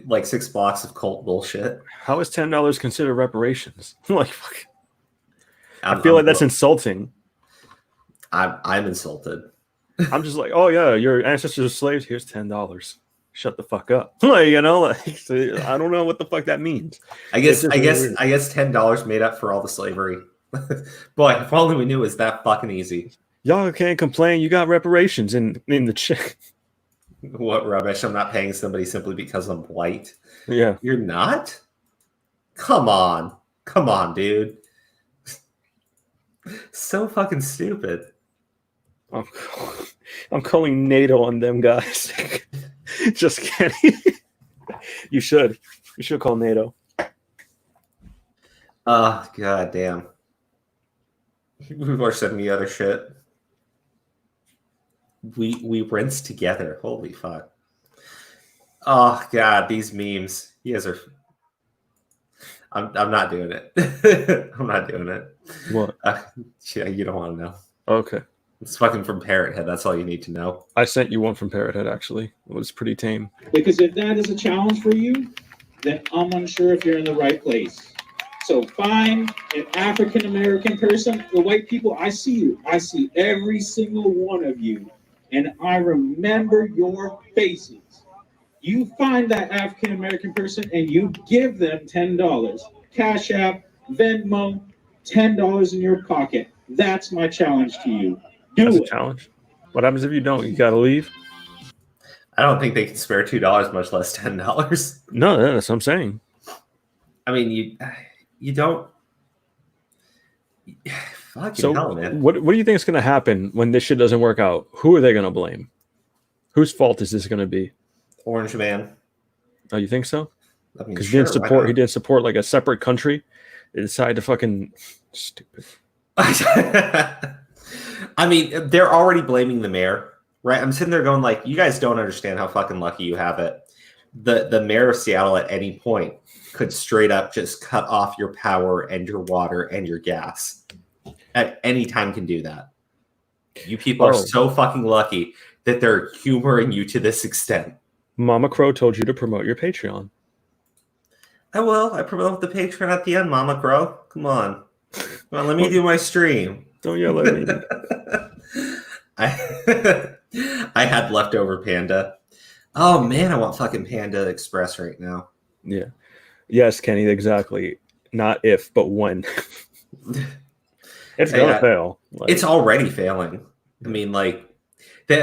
like 6 blocks of cult bullshit. How is $10 considered reparations? Like, fuck. I feel like that's insulting. I'm insulted. I'm just like, oh yeah, your ancestors are slaves. Here's $10. Shut the fuck up. Like, you know, like I don't know what the fuck that means. I guess $10 made up for all the slavery. Boy, if only we knew it was that fucking easy. Y'all can't complain. You got reparations in the check. What rubbish. I'm not paying somebody simply because I'm white. Yeah. You're not? Come on, dude. So fucking stupid. I'm calling NATO on them guys. Just kidding. You should call NATO. Oh, god damn. People are sending me other shit. We rinse together. Holy fuck. Oh god, these memes. You guys are. I'm not doing it. I'm not doing it. What? Yeah, you don't want to know. Okay. It's fucking from Parrot Head. That's all you need to know. I sent you one from Parrot Head, actually. It was pretty tame. Because if that is a challenge for you, then I'm unsure if you're in the right place. So find an African American person. The white people, I see you. I see every single one of you. And I remember your faces. You find that African American person and you give them $10. Cash App, Venmo, $10 in your pocket. That's my challenge to you. That's a challenge. What happens if you don't? You gotta leave? I don't think they can spare $2, much less $10. No, that's what I'm saying. I mean, you don't. Fucking hell, man. What do you think is gonna happen when this shit doesn't work out? Who are they gonna blame? Whose fault is this gonna be? Orange Man. Oh, you think so? I mean, Because sure, he didn't support like a separate country. They decided to fucking stupid. I mean, they're already blaming the mayor, right? I'm sitting there going like, you guys don't understand how fucking lucky you have it. the mayor of Seattle at any point could straight up just cut off your power and your water and your gas. At any time can do that. You people are so fucking lucky that they're humoring you to this extent. Mama Crow told you to promote your Patreon. I will. I promote the Patreon at the end, Mama Crow. Come on. Come on, let me do my stream. Don't yell at me. I had leftover Panda. Oh man, I want fucking Panda Express right now. Yeah. Yes, Kenny, exactly. Not if, but when. It's gonna fail. It's already failing. I mean, like,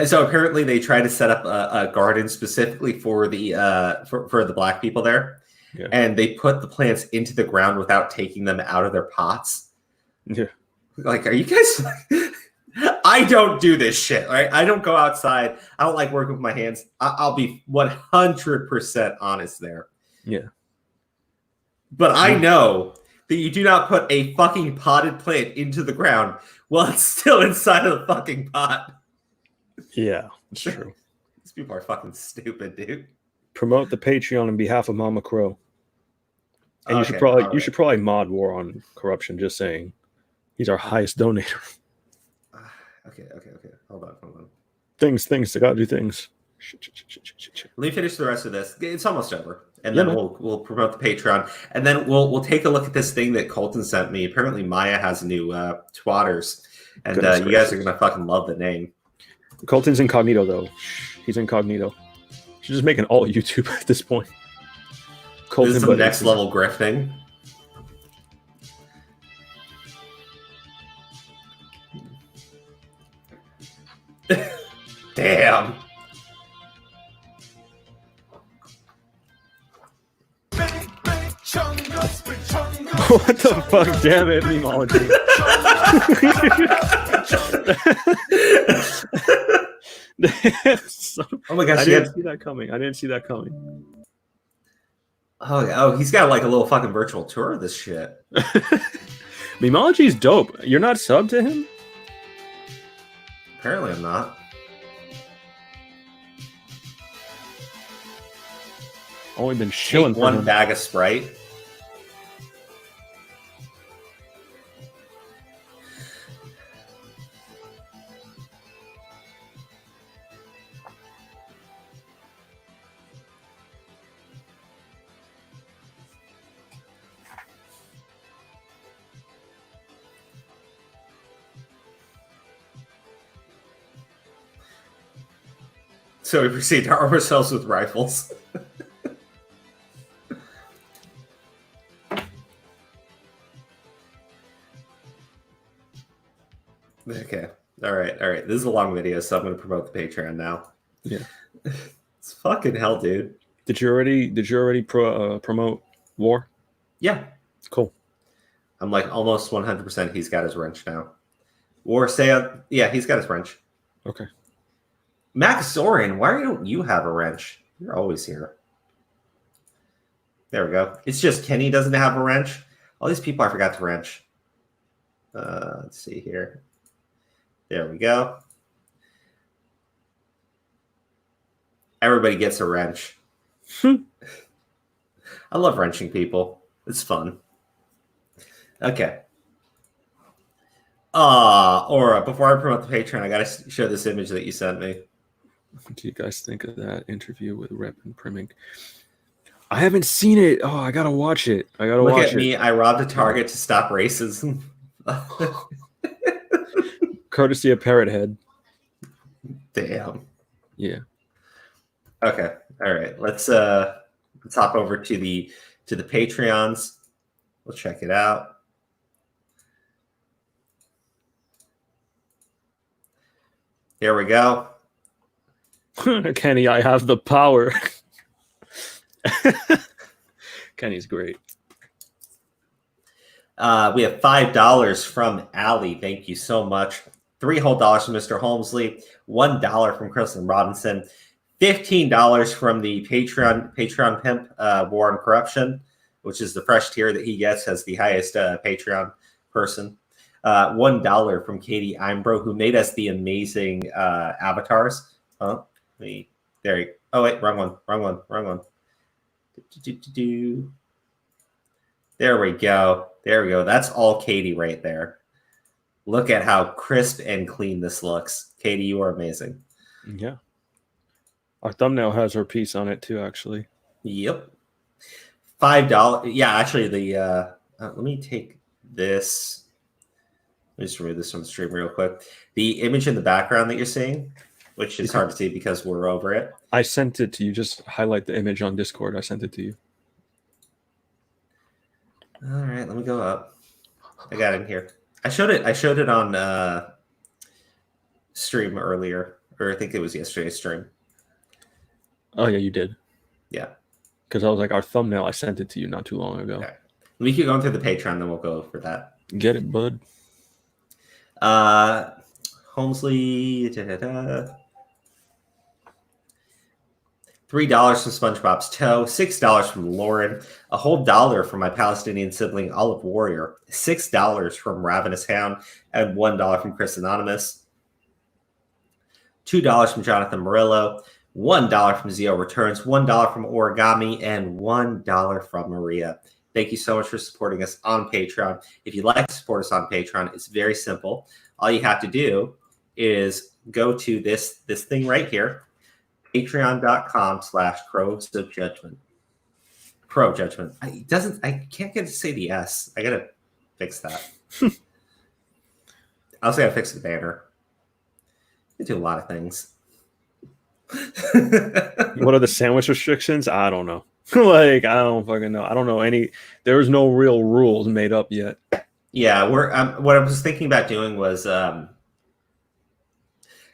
so apparently they tried to set up a garden specifically for the for the black people there, and they put the plants into the ground without taking them out of their pots. Yeah, like, are you guys? I don't do this shit. Right? I don't go outside. I don't like working with my hands. I'll be 100% honest there. Yeah, but I know that you do not put a fucking potted plant into the ground while it's still inside of the fucking pot. Yeah, it's true. These people are fucking stupid, dude. Promote the Patreon on behalf of Mama Crow. And you should probably mod War on Corruption, just saying. He's our highest donator. Okay. Hold on. Things. I gotta do things. Let me finish the rest of this. It's almost over. And then we'll promote the Patreon. And then we'll take a look at this thing that Colton sent me. Apparently Maya has a new Twatters. And you guys are gonna fucking love the name. Colton's incognito though. He's incognito. Should just make an alt YouTube at this point. Colton, this is some next level grifting. Damn. What the fuck? Damn it, memology. Oh my gosh! I didn't see that coming. Oh, he's got like a little fucking virtual tour of this shit. Memology's dope. You're not subbed to him? Apparently, I'm not. Only been shilling for one bag of Sprite. So we proceed to arm ourselves with rifles. Okay. All right. This is a long video, so I'm going to promote the Patreon now. Yeah. It's fucking hell, dude. Did you already promote War? Yeah. Cool. I'm like almost 100% he's got his wrench now. Or yeah, he's got his wrench. Okay. Maxorian, why don't you have a wrench? You're always here. There we go. It's just Kenny doesn't have a wrench. All these people I forgot to wrench. Let's see here. There we go. Everybody gets a wrench. I love wrenching people. It's fun. Okay. Aura, before I promote the Patreon, I gotta show this image that you sent me. What do you guys think of that interview with Rep and Primink? I haven't seen it. Oh, I gotta watch it. Look at me. I robbed a Target to stop racism. Courtesy of Parrot Head. Damn. Yeah. Okay. All right. Let's hop over to the Patreons. We'll check it out. Here we go. Kenny, I have the power. Kenny's great. We have $5 from Allie. Thank you so much. $3 whole from Mr. Holmesley. $1 from Kristen Robinson. $15 from the Patreon pimp, War on Corruption, which is the fresh tier that he gets as the highest Patreon person. $1 from Katie Imbro, who made us the amazing avatars. Oh, there you. Oh wait, wrong one. There we go. There we go. That's all Katie right there. Look at how crisp and clean this looks. Katie, you are amazing. Yeah. Our thumbnail has her piece on it too, actually. Yep. $5. Yeah, actually, let me take this. Let me just remove this from the stream real quick. The image in the background that you're seeing, which is hard to see because we're over it. I sent it to you. Just highlight the image on Discord. I sent it to you. All right, let me go up. I got it in here. I showed it on stream earlier, or I think it was yesterday's stream. Oh yeah, you did. Yeah. Because I was like, our thumbnail, I sent it to you not too long ago. Okay. We keep going through the Patreon, then we'll go over that. Get it, bud. Holmesley, $3 from SpongeBob's Toe, $6 from Lauren, a whole $1 from my Palestinian sibling Olive Warrior, $6 from Ravenous Hound, and $1 from Chris Anonymous, $2 from Jonathan Murillo, $1 from Zio Returns, $1 from Origami, and $1 from Maria. Thank you so much for supporting us on Patreon. If you'd like to support us on Patreon, it's very simple. All you have to do is go to this thing right here, patreon.com/Crows of Judgment. Pro Judgment. I can't get to say the S. I gotta fix that. I also gotta fix the banner. I do a lot of things. What are the sandwich restrictions? I don't know. Like, I don't fucking know. I don't know any. There's no real rules made up yet. Yeah, what I was thinking about doing was because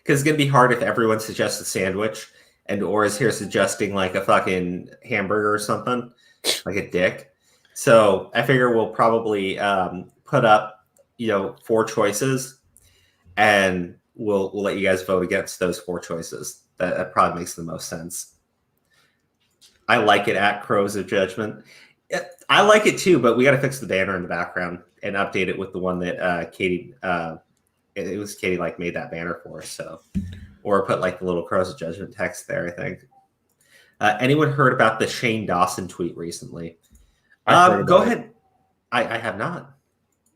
it's gonna be hard if everyone suggests a sandwich and or is here suggesting like a fucking hamburger or something, like a dick. So I figure we'll probably put up 4 choices, and we'll let you guys vote against those 4 choices. That probably makes the most sense. I like it at Crows of Judgment. I like it too, but we got to fix the banner in the background and update it with the one that Katie. It was Katie made that banner for us, so or put like the little Crows of Judgment text there. I think. Anyone heard about the Shane Dawson tweet recently? Go ahead. I have not.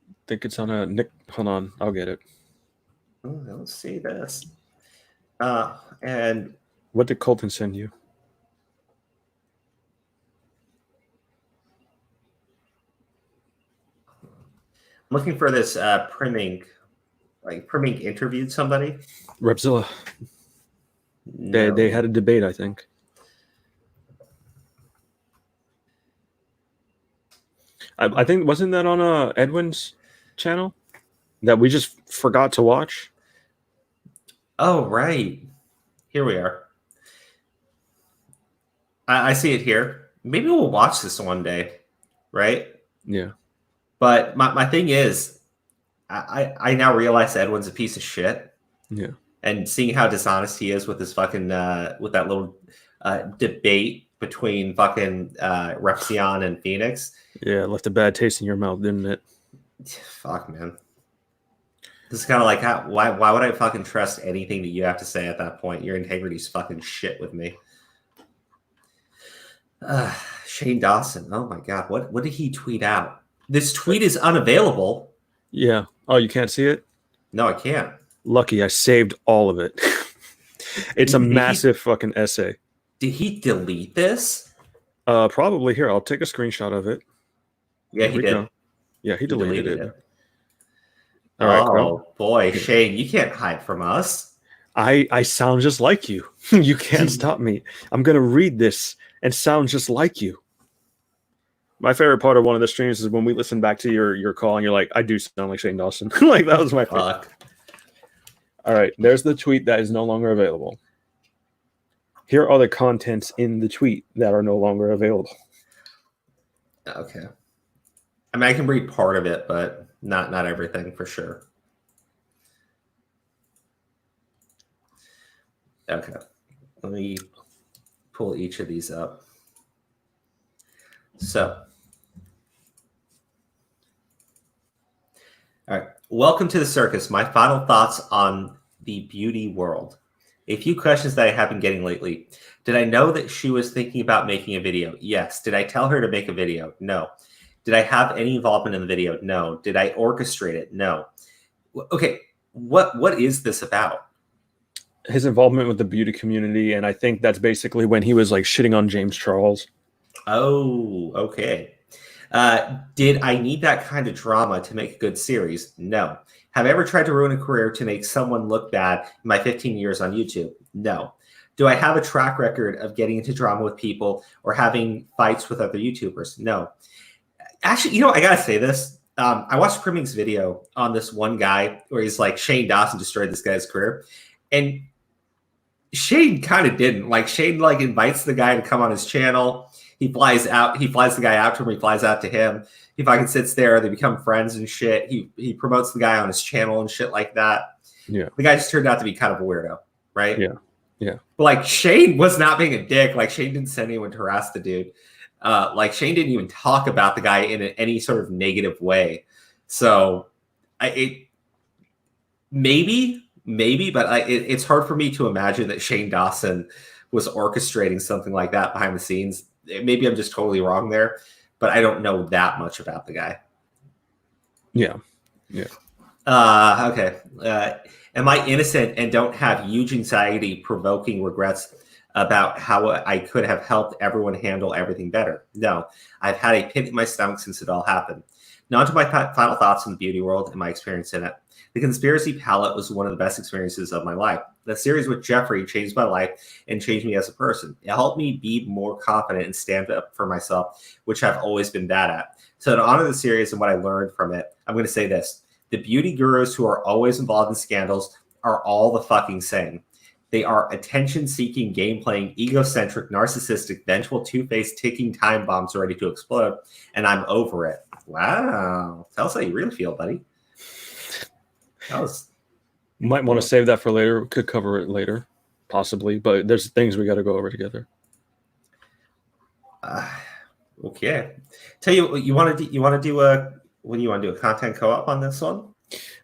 I think it's on a Nick. Hold on, I'll get it. Oh, let's see this. And what did Colton send you? I'm looking for this Priming interviewed somebody. Repzilla. No. They had a debate, I think. I think wasn't that on Edwin's channel that we just forgot to watch? Oh, right. Here we are. I see it here. Maybe we'll watch this one day, right? Yeah. But my thing is, I now realize Edwin's a piece of shit. Yeah. And seeing how dishonest he is with his fucking with that little debate between fucking Repsion and Phoenix. Yeah, it left a bad taste in your mouth, didn't it? Fuck, man. This is kind of like why would I fucking trust anything that you have to say at that point? Your integrity's fucking shit with me. Shane Dawson. Oh my god, what did he tweet out? This tweet is unavailable. Yeah. Oh, you can't see it? No, I can't. Lucky, I saved all of it. It's a massive fucking essay. Did he delete this? Probably. Here, I'll take a screenshot of it. Yeah, he did. Go. Yeah, he deleted it. All right, boy, Shane, you can't hide from us. I sound just like you. You can't stop me. I'm gonna read this and sound just like you. My favorite part of one of the streams is when we listen back to your call and you're like, I do sound like Shane Dawson. Like, that was my favorite. All right, there's the tweet that is no longer available. Here are the contents in the tweet that are no longer available. Okay. I mean, I can read part of it, but not everything for sure. Okay. Let me pull each of these up. So, all right. Welcome to the circus. My final thoughts on the beauty world. A few questions that I have been getting lately. Did I know that she was thinking about making a video? Yes. Did I tell her to make a video? No. Did I have any involvement in the video? No. Did I orchestrate it? No. Okay, what is this about? His involvement with the beauty community, and I think that's basically when he was like shitting on James Charles. Oh, okay. Did I need that kind of drama to make a good series? No. Have I ever tried to ruin a career to make someone look bad in my 15 years on YouTube? No. Do I have a track record of getting into drama with people or having fights with other YouTubers? No. Actually, you know, I gotta say this. I watched Priming's video on this one guy where he's like, Shane Dawson destroyed this guy's career. And Shane kind of didn't. Like, Shane like invites the guy to come on his channel. He flies the guy out to him, he flies out to him. He fucking sits there, they become friends and shit. He promotes the guy on his channel and shit like that. Yeah. The guy just turned out to be kind of a weirdo, right? Yeah. Yeah. But like Shane was not being a dick. Like Shane didn't send anyone to harass the dude. Like Shane didn't even talk about the guy in any sort of negative way. So maybe, but it's hard for me to imagine that Shane Dawson was orchestrating something like that behind the scenes. Maybe I'm just totally wrong there, but I don't know that much about the guy. Yeah. Yeah. Okay. Am I innocent and don't have huge anxiety provoking regrets about how I could have helped everyone handle everything better? No, I've had a pit in my stomach since it all happened. Now to my final thoughts on the beauty world and my experience in it. The Conspiracy Palette was one of the best experiences of my life. The series with Jeffrey changed my life and changed me as a person. It helped me be more confident and stand up for myself, which I've always been bad at. So to honor the series and what I learned from it, I'm going to say this. The beauty gurus who are always involved in scandals are all the fucking same. They are attention-seeking, game-playing, egocentric, narcissistic, vengeful, two-faced, ticking time bombs ready to explode, and I'm over it. Wow. Tell us how you really feel, buddy. Might want to save that for later. We could cover it later, possibly, but there's things we got to go over together. Okay. Tell you what, you want to do a content co-op on this one?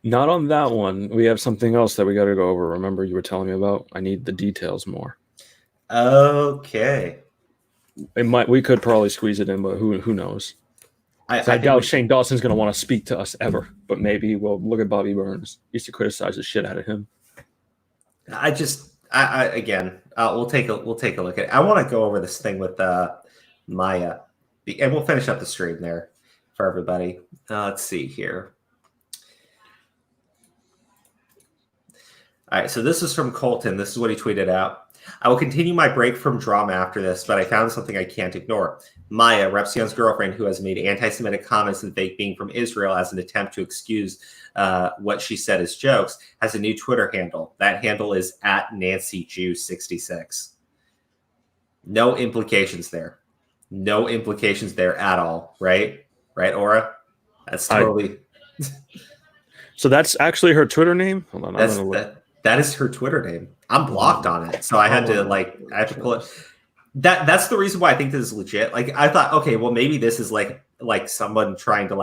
Not on that one. We have something else that we got to go over. Remember you were telling me about? I need the details more. Okay. We could probably squeeze it in, but who knows? I doubt Shane Dawson's going to want to speak to us ever, but maybe we'll look at Bobby Burns. Used to criticize the shit out of him. Again, we'll take a look at it. I want to go over this thing with Maya, and we'll finish up the stream there for everybody. Let's see here. All right, so this is from Colton. This is what he tweeted out. I will continue my break from drama after this, but I found something I can't ignore. Maya, Repsion's girlfriend, who has made anti-Semitic comments and fake being from Israel as an attempt to excuse what she said as jokes, has a new Twitter handle. That handle is @NancyJew66. No implications there. No implications there at all, right? Right, Aura? That's totally... So that's actually her Twitter name? Hold on, that is her Twitter name. I'm blocked on it, so I had to pull it. That's the reason why I think this is legit. Like I thought, okay, well maybe this is like someone trying to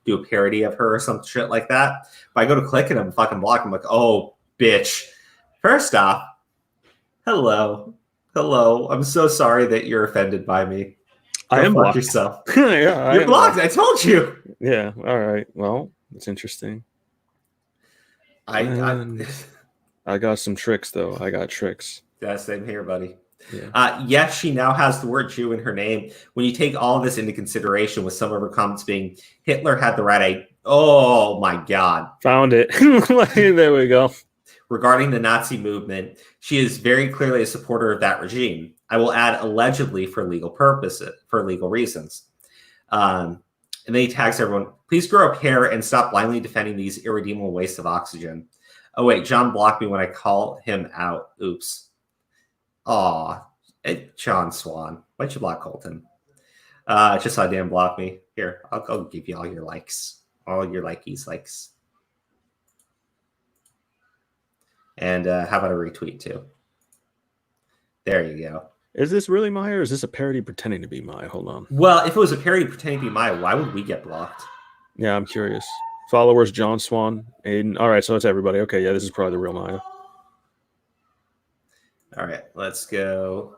do a parody of her or some shit like that. But I go to click and I'm fucking blocked. I'm like, oh bitch. First off, hello. I'm so sorry that you're offended by me. I am blocked. Yourself. Yeah, you're blocked. I told you. Yeah. All right. Well, it's interesting. I got some tricks though. I got tricks. Yeah, same here, buddy. Yeah. Yes, she now has the word Jew in her name. When you take all of this into consideration, with some of her comments being Hitler had the right idea. Oh my God. Found it. There we go. Regarding the Nazi movement, she is very clearly a supporter of that regime. I will add allegedly for legal purposes, for legal reasons. And then he tags everyone, please grow up hair and stop blindly defending these irredeemable wastes of oxygen. Oh, wait, John blocked me when I call him out. Oops. Aw, John Swan. Why'd you block Colton? Just saw Dan block me. Here, I'll give you all your likes. All your likes. And how about a retweet too? There you go. Is this really Maya or is this a parody pretending to be Maya? Hold on. Well, if it was a parody pretending to be Maya, why would we get blocked? Yeah, I'm curious. Followers, John Swan, Aiden. All right, so it's everybody. Okay, yeah, this is probably the real Maya. All right, let's go.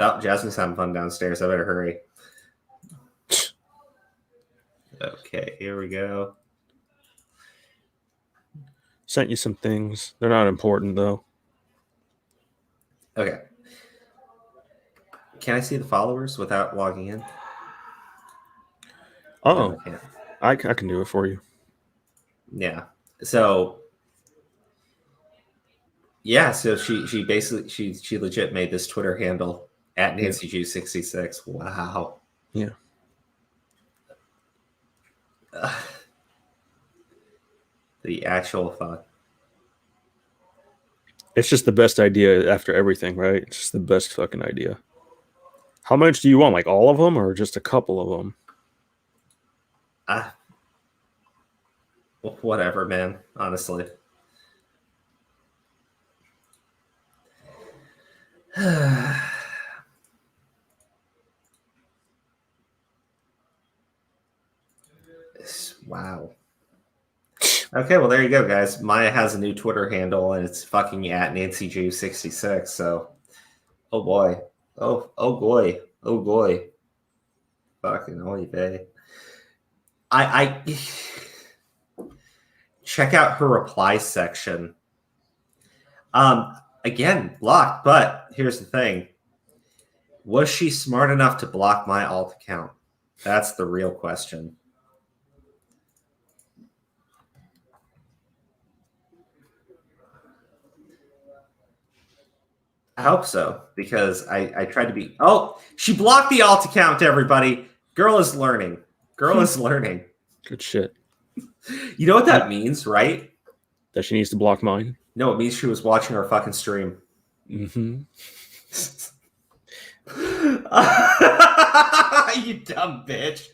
Oh, Jasmine's having fun downstairs. I better hurry. Okay, here we go. Sent you some things. They're not important though. Okay. Can I see the followers without logging in? Oh, No, I can't. I can do it for you. Yeah. So yeah, so she basically she legit made this Twitter handle at NancyG66. Wow. Yeah. The actual fuck. It's just the best idea after everything, right? It's just the best fucking idea. How much do you want? Like all of them or just a couple of them? Whatever, man. Honestly. Wow. Okay, well there you go, guys. Maya has a new Twitter handle, and it's fucking at NancyG66. So, oh boy, oh boy, oh boy, fucking oy vey. I check out her reply section. Again, blocked. But here's the thing: was she smart enough to block my alt account? That's the real question. I hope so, because I tried to be. Oh, she blocked the alt account, everybody. Girl is learning. Girl is learning. Good shit. You know what that means, right? That she needs to block mine? No, it means she was watching our fucking stream. Mm-hmm. You dumb bitch.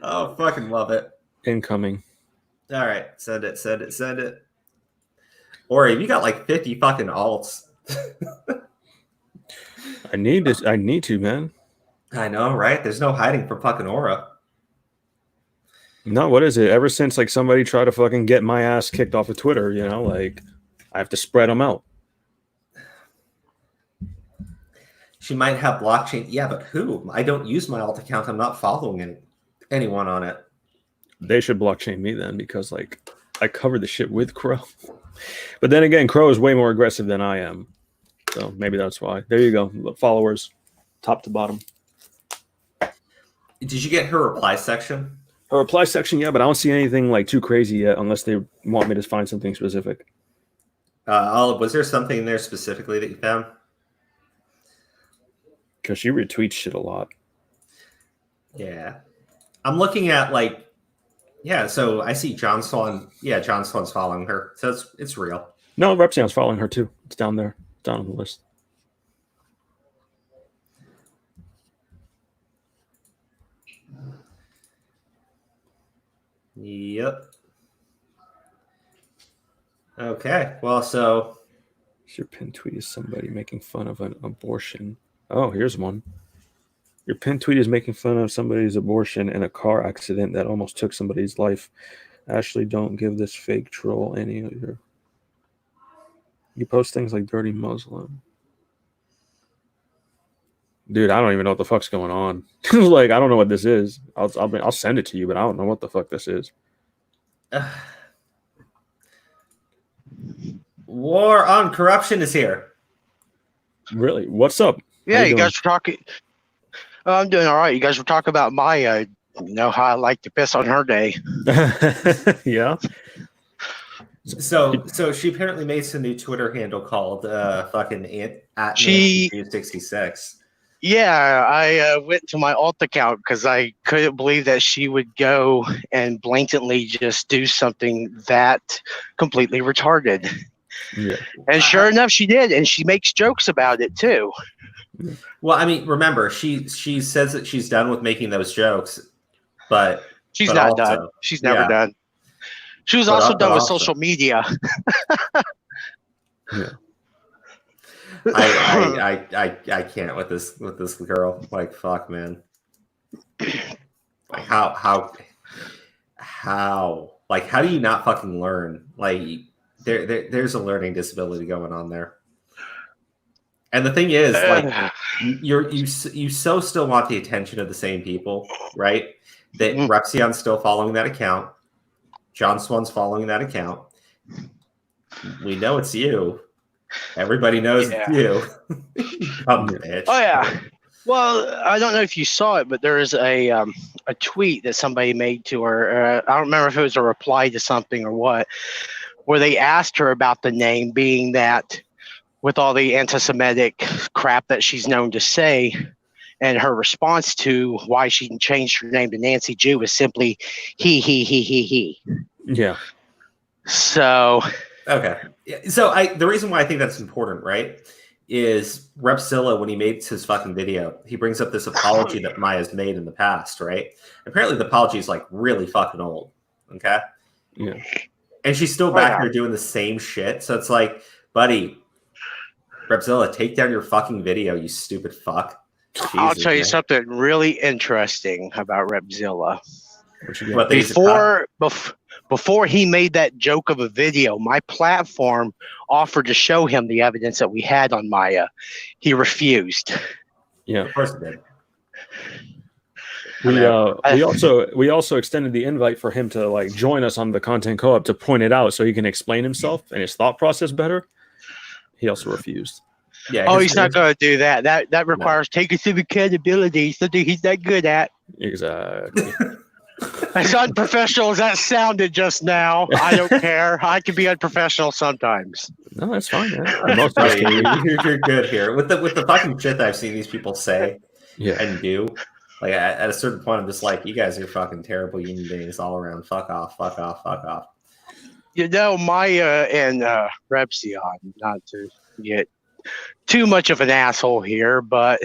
Oh, fucking love it. Incoming. All right, send it, send it, send it. Ori, you got like 50 fucking alts. I need to, man. I know, right? There's no hiding from fucking Aura. No, what is it? Ever since like somebody tried to fucking get my ass kicked off of Twitter, you know, like I have to spread them out. She might have blockchain. Yeah, but who? I don't use my alt account. I'm not following anyone on it. They should blockchain me then, because like I cover the shit with Crow. But then again, Crow is way more aggressive than I am. So maybe that's why. There you go. Followers, top to bottom. Did you get her reply section? Her reply section, yeah, but I don't see anything like too crazy yet, unless they want me to find something specific. Olive, was there something in there specifically that you found? Because she retweets shit a lot. Yeah. I'm looking at like, yeah, so I see John Swan. Yeah, John Swan's following her. So it's real. No, Repsound's following her too. It's down there. It's down on the list. Yep. Okay. Well, so Your pin tweet is somebody making fun of an abortion. Oh, here's one. Your pin tweet is making fun of somebody's abortion in a car accident that almost took somebody's life. Ashley, don't give this fake troll any of your... You post things like dirty Muslim. Dude, I don't even know what the fuck's going on. Like, I don't know what this is. I'll send it to you, but I don't know what the fuck this is. War on corruption is here. Really? What's up? Yeah, How you doing? guys were talking. I'm doing all right. You guys were talking about Maya. You know how I like to piss on her day. Yeah. So she apparently made some new Twitter handle called fucking at She- 66. Yeah, I went to my alt account because I couldn't believe that she would go and blatantly just do something that completely retarded. Yeah. And sure enough, she did, and she makes jokes about it too. Well, I mean, remember, she says that she's done with making those jokes, but She's but not also- done. She's never yeah. done. She was But also al- done but with also- social media. Yeah. I can't with this girl. Like, fuck, man. Like, how do you not fucking learn? Like, there's a learning disability going on there. And the thing is, like, you so still want the attention of the same people, right? That Repsion's still following that account. John Swan's following that account. We know it's you. Everybody knows it's you. Dumb bitch. Oh yeah. Well, I don't know if you saw it, but there is a tweet that somebody made to her. I don't remember if it was a reply to something or what, where they asked her about the name, being that with all the anti-Semitic crap that she's known to say, and her response to why she changed her name to Nancy Jew was simply he. Yeah. So. Okay. So the reason why I think that's important, right, is Repzilla, when he makes his fucking video, he brings up this apology that Maya's made in the past, right? Apparently the apology is like really fucking old. Okay. Yeah. And she's still back there doing the same shit. So it's like, buddy, Repzilla, take down your fucking video, you stupid fuck. Jesus, I'll tell you something really interesting about Repzilla. Before he made that joke of a video, my platform offered to show him the evidence that we had on Maya. He refused. Yeah, of course he did. We also extended the invite for him to like join us on the content co-op to point it out so he can explain himself and his thought process better. He also refused. Yeah. He's not going to do that. That requires taking some accountability, something he's not good at. Exactly. As unprofessional as that sounded just now, I don't care. I can be unprofessional sometimes. No, that's fine, man. You're good here. With the fucking shit that I've seen these people say and do, like at a certain point, I'm just like, you guys are fucking terrible human beings all around. Fuck off, fuck off, fuck off. You know, Maya and Repsion, not to get too much of an asshole here, but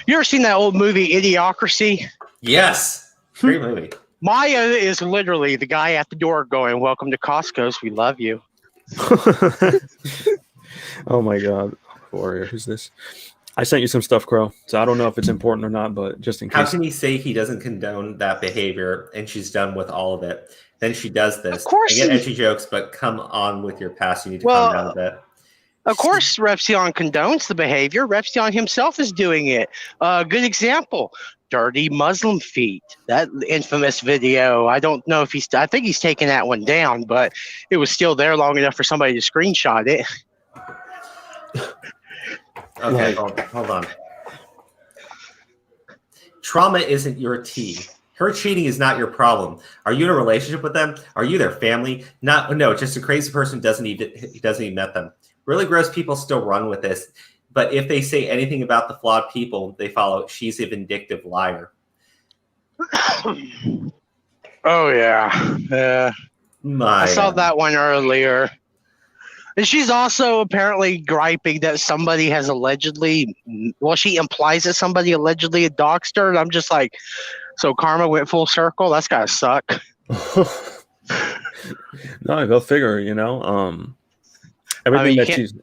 you ever seen that old movie Idiocracy? Yes. Great movie. Maya is literally the guy at the door going, "Welcome to Costco's. We love you." Oh my God. Warrior, who's this? I sent you some stuff, Crow. So I don't know if it's important or not, but just in case. How can he say he doesn't condone that behavior and she's done with all of it? Then she does this. Of course. I get edgy jokes, but come on with your past. You need to calm down a bit. Of course, Repsion condones the behavior. Repsion himself is doing it. Good example. Dirty Muslim feet. That infamous video. I don't know if I think he's taken that one down, but it was still there long enough for somebody to screenshot it. Okay, hold on. Trauma isn't your tea. Her cheating is not your problem. Are you in a relationship with them? Are you their family? No, just a crazy person he doesn't even met them. Really gross people still run with this. But if they say anything about the flawed people they follow, she's a vindictive liar. Oh, yeah. I saw that one earlier. And she's also apparently griping that somebody has she implies that somebody allegedly doxed her. And I'm just like, so karma went full circle? That's got to suck. No, go figure, everything she's...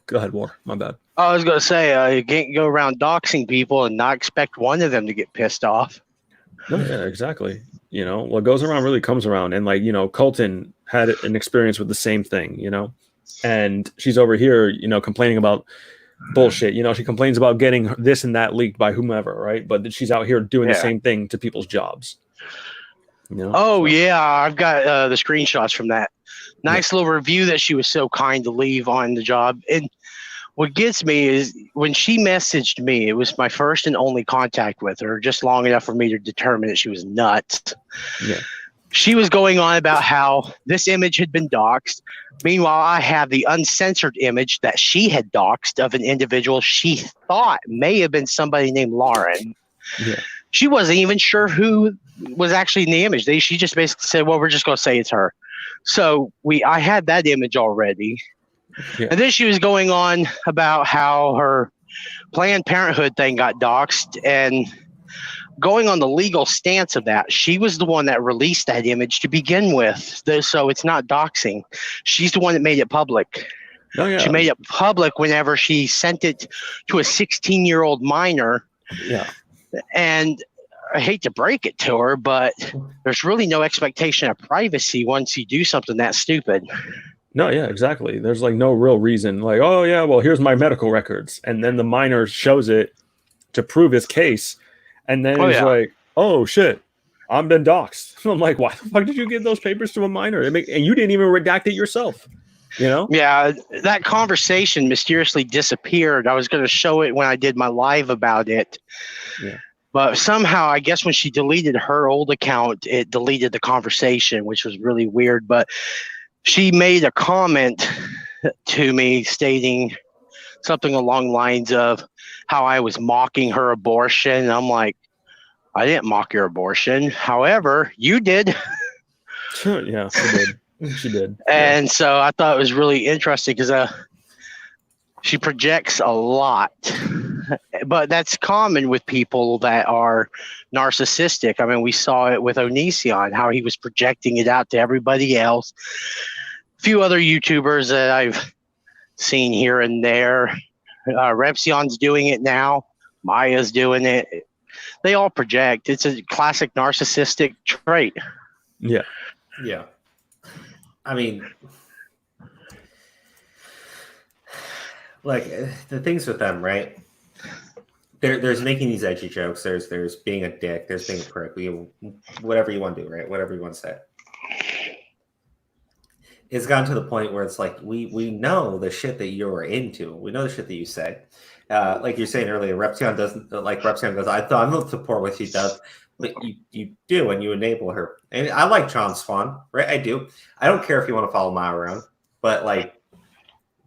Go ahead, War. My bad. I was going to say, you can't go around doxing people and not expect one of them to get pissed off. No, yeah, exactly. What goes around really comes around. And Colton had an experience with the same thing, and she's over here, complaining about bullshit. She complains about getting this and that leaked by whomever, right? But she's out here doing the same thing to people's jobs. Yeah, I've got the screenshots from that. Nice little review that she was so kind to leave on the job. And what gets me is when she messaged me, it was my first and only contact with her, just long enough for me to determine that she was nuts. Yeah. She was going on about how this image had been doxed. Meanwhile, I have the uncensored image that she had doxed of an individual she thought may have been somebody named Lauren. Yeah. She wasn't even sure who was actually in the image. She just basically said, well, we're just going to say it's her. So I had that image already. Yeah. And then she was going on about how her Planned Parenthood thing got doxed and going on the legal stance of that. She was the one that released that image to begin with. So it's not doxing. She's the one that made it public. Oh, yeah. She made it public whenever she sent it to a 16-year-old minor. Yeah. And I hate to break it to her, but there's really no expectation of privacy once you do something that stupid. No, yeah, exactly. There's like no real reason. Like, oh yeah, well here's my medical records, and then the minor shows it to prove his case, and then he's like, oh shit, I'm been doxxed. I'm like, why the fuck did you give those papers to a minor? And you didn't even redact it yourself. You know? Yeah, that conversation mysteriously disappeared. I was going to show it when I did my live about it. Yeah. But somehow, I guess when she deleted her old account, it deleted the conversation, which was really weird. But she made a comment to me stating something along the lines of how I was mocking her abortion. And I'm like, I didn't mock your abortion. However, you did. Yeah, she did. She did. And so I thought it was really interesting because she projects a lot. But that's common with people that are narcissistic. I mean, we saw it with Onision, how he was projecting it out to everybody else. A few other YouTubers that I've seen here and there. Repsion's doing it now. Maya's doing it. They all project. It's a classic narcissistic trait. Yeah. Yeah. I mean, like the things with them, right? There's making these edgy jokes. There's being a dick. There's being a prick. Whatever you want to do, right? Whatever you want to say. It's gotten to the point where it's like we know the shit that you're into. We know the shit that you say. Like you're saying earlier, Repsion doesn't like Repsion goes. I'm not support what she does, but you do, and you enable her. And I like John Swan, right? I do. I don't care if you want to follow Maya around, but like,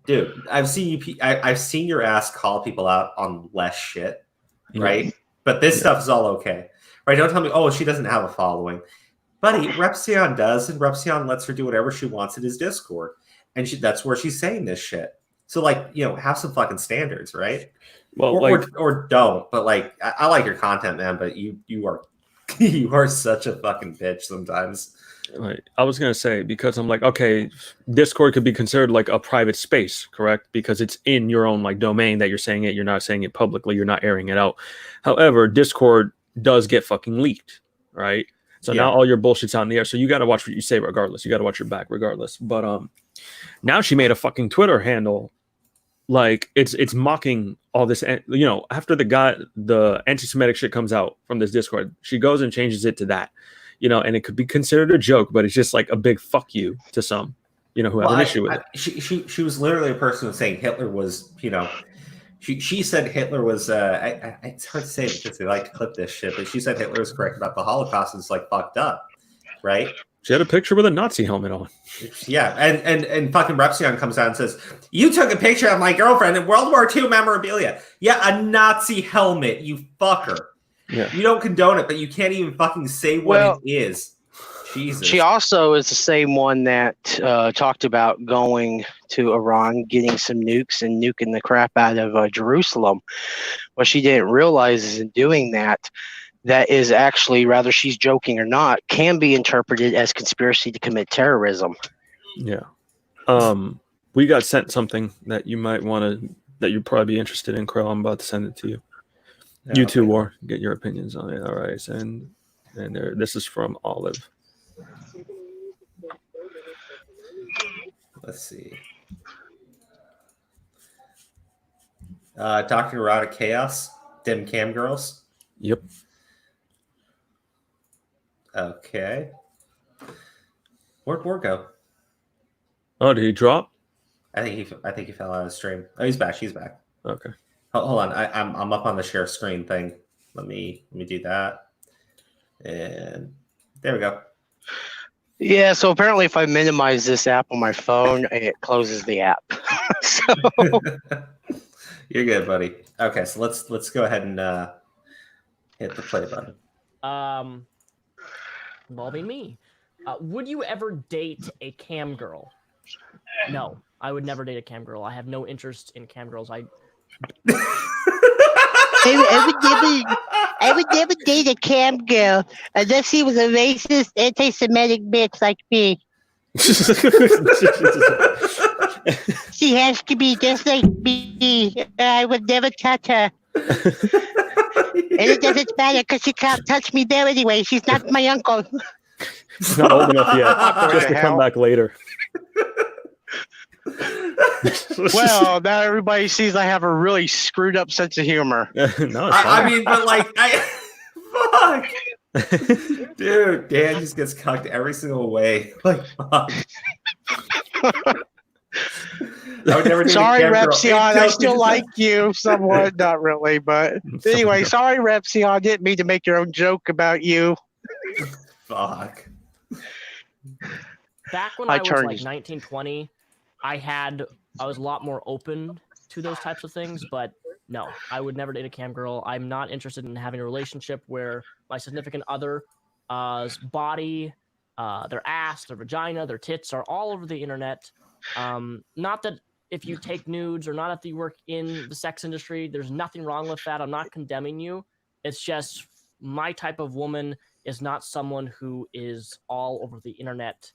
dude, I've seen you. I've seen your ass call people out on less shit, right? But this stuff is all okay, right? Don't tell me, oh, she doesn't have a following. Buddy, Repsion does, and Repsion lets her do whatever she wants in his Discord. And that's where she's saying this shit. So, like, you know, have some fucking standards, right? Well, or don't. But, like, I like your content, man, but you are you are such a fucking bitch sometimes. Like, I was going to say, because I'm like, okay, Discord could be considered like a private space, correct? Because it's in your own, like, domain that you're saying it. You're not saying it publicly. You're not airing it out. However, Discord does get fucking leaked, right? So now all your bullshit's out in the air. So you got to watch what you say regardless. You got to watch your back regardless. But now she made a fucking Twitter handle. Like it's mocking all this, you know, after the anti-Semitic shit comes out from this Discord, she goes and changes it to that, you know, and it could be considered a joke, but it's just like a big fuck you to some, you know, who have an issue with it. She was literally a person who was saying Hitler was, you know, she said Hitler was, it's hard to say because they like to clip this shit, but she said Hitler was correct about the Holocaust. It's like fucked up, right? She had a picture with a Nazi helmet on. Yeah, and fucking Repsion comes out and says, you took a picture of my girlfriend in World War II memorabilia. Yeah, a Nazi helmet, you fucker. Yeah. You don't condone it, but you can't even fucking say what it is. Jesus. She also is the same one that talked about going to Iran, getting some nukes and nuking the crap out of Jerusalem. What she didn't realize is in doing that, that is actually, rather she's joking or not, can be interpreted as conspiracy to commit terrorism. Yeah. We got sent something that you might want to, that you'd probably be interested in, Krill. I'm about to send it to you. Yeah, you too, War. Get your opinions on it. All right. And there, this is from Olive. Let's see. Dr. Erotic Chaos, Dim Cam Girls. Yep. Okay. Where'd War go? Oh, did he drop? I think he fell out of the stream. Oh, he's back. She's back. Okay. Hold on. I'm up on the share screen thing. Let me do that. And there we go. Yeah, so apparently if I minimize this app on my phone, it closes the app. So you're good, buddy. Okay, so let's go ahead and hit the play button. Involving me. Would you ever date a cam girl? No, I would never date a cam girl. I have no interest in cam girls. I would never date a cam girl unless she was a racist, anti-Semitic bitch like me. She has to be just like me. I would never touch her. And it doesn't matter because she can't touch me there anyway. She's not my uncle. She's not old enough yet. Just to come back later. Well, now everybody sees I have a really screwed up sense of humor. No, it's I fine. mean, but like, fuck, dude, Dan just gets cucked every single way. Like, fuck. I would never do Sorry, the cam girl. Repsion. I still like you somewhat, not really, but anyway, sorry, Repsion. I didn't mean to make your own joke about you. Fuck. Back when I I was turned like you- 19, 20, I was a lot more open to those types of things, but no, I would never date a cam girl. I'm not interested in having a relationship where my significant other's body, their ass, their vagina, their tits are all over the internet. Not that if you take nudes or not if you work in the sex industry, there's nothing wrong with that. I'm not condemning you. It's just my type of woman is not someone who is all over the internet,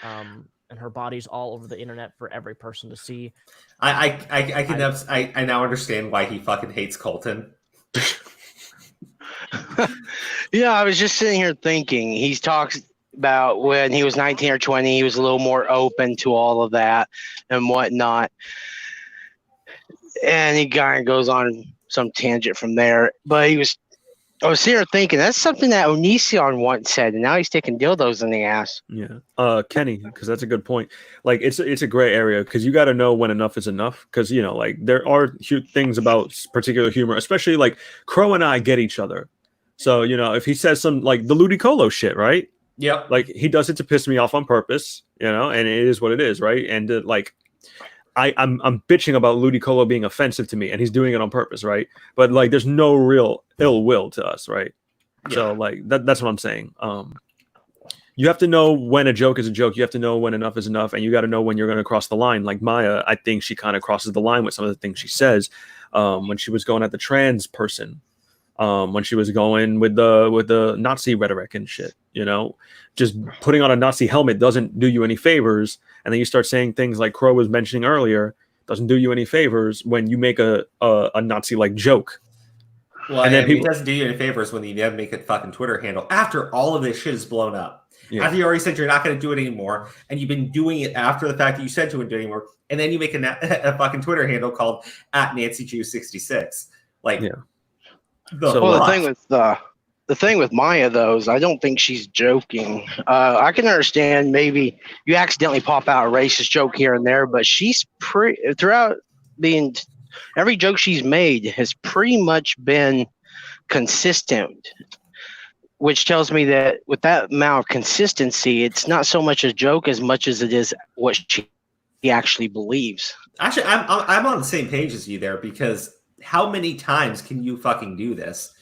and her body's all over the internet for every person to see. I now understand why he fucking hates Colton. Yeah, I was just sitting here thinking. He talks about when he was 19 or 20, he was a little more open to all of that and whatnot. And he kind of goes on some tangent from there. But I was sitting here thinking, that's something that Onision once said, and now he's taking dildos in the ass. Yeah. Kenny, because that's a good point. Like, it's a gray area because you got to know when enough is enough. Because, you know, like, there are things about particular humor, especially like Crow and I get each other. So, you know, if he says some like the Ludicolo shit, right? Yep. Like, he does it to piss me off on purpose, you know, and it is what it is, right? And like, I'm bitching about Ludicolo being offensive to me, and he's doing it on purpose, right? But like, there's no real ill will to us, right? Yeah. So like, that's what I'm saying. You have to know when a joke is a joke. You have to know when enough is enough, and you got to know when you're going to cross the line. Like Maya, I think she kind of crosses the line with some of the things she says when she was going at the trans person. When she was going with the Nazi rhetoric and shit, you know, just putting on a Nazi helmet doesn't do you any favors. And then you start saying things like Crow was mentioning earlier, doesn't do you any favors when you make a Nazi like joke. Well, and then it doesn't do you any favors when you never make a fucking Twitter handle after all of this shit is blown up. Yeah. After you already said you're not going to do it anymore, and you've been doing it after the fact that you said you wouldn't do it anymore, and then you make a fucking Twitter handle called @NancyJew66. Like, yeah. The thing with Maya though is I don't think she's joking. I can understand maybe you accidentally pop out a racist joke here and there, but she's throughout every joke she's made has pretty much been consistent, which tells me that with that amount of consistency, it's not so much a joke as much as it is what she actually believes. Actually, I'm on the same page as you there, because how many times can you fucking do this,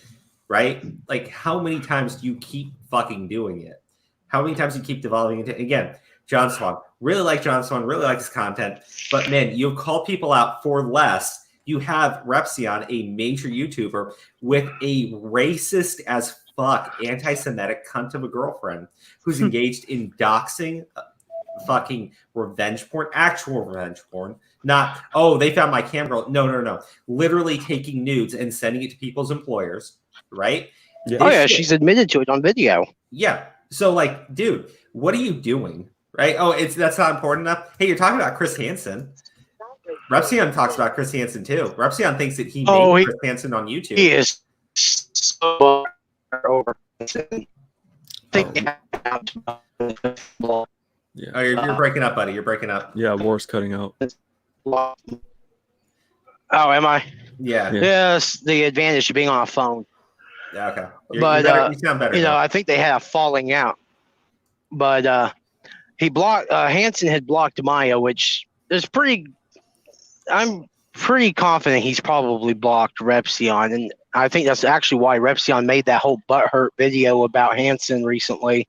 right? Like, how many times do you keep fucking doing it? How many times do you keep devolving into, again, John Swan, really like John Swan, really like his content, but man, you call people out for less. You have Repsion, a major YouTuber, with a racist as fuck, anti-Semitic cunt of a girlfriend who's engaged in doxing, fucking revenge porn, actual revenge porn. Not, oh, they found my cam girl. No. Literally taking nudes and sending it to people's employers, right? Yeah. Oh, yeah, she's admitted to it on video. Yeah. So, like, dude, what are you doing, right? Oh, that's not important enough? Hey, you're talking about Chris Hansen. Repsion talks about Chris Hansen, too. Repsion thinks that he made Chris Hansen on YouTube. He is so over. Yeah. Oh, you're breaking up, buddy. You're breaking up. Yeah, War's cutting out. Oh, am I? Yeah. Yes, the advantage of being on a phone. Yeah, okay. You sound better. You know, I think they had a falling out. But Hansen had blocked Maya, which is I'm pretty confident he's probably blocked Repsion. And I think that's actually why Repsion made that whole butthurt video about Hansen recently.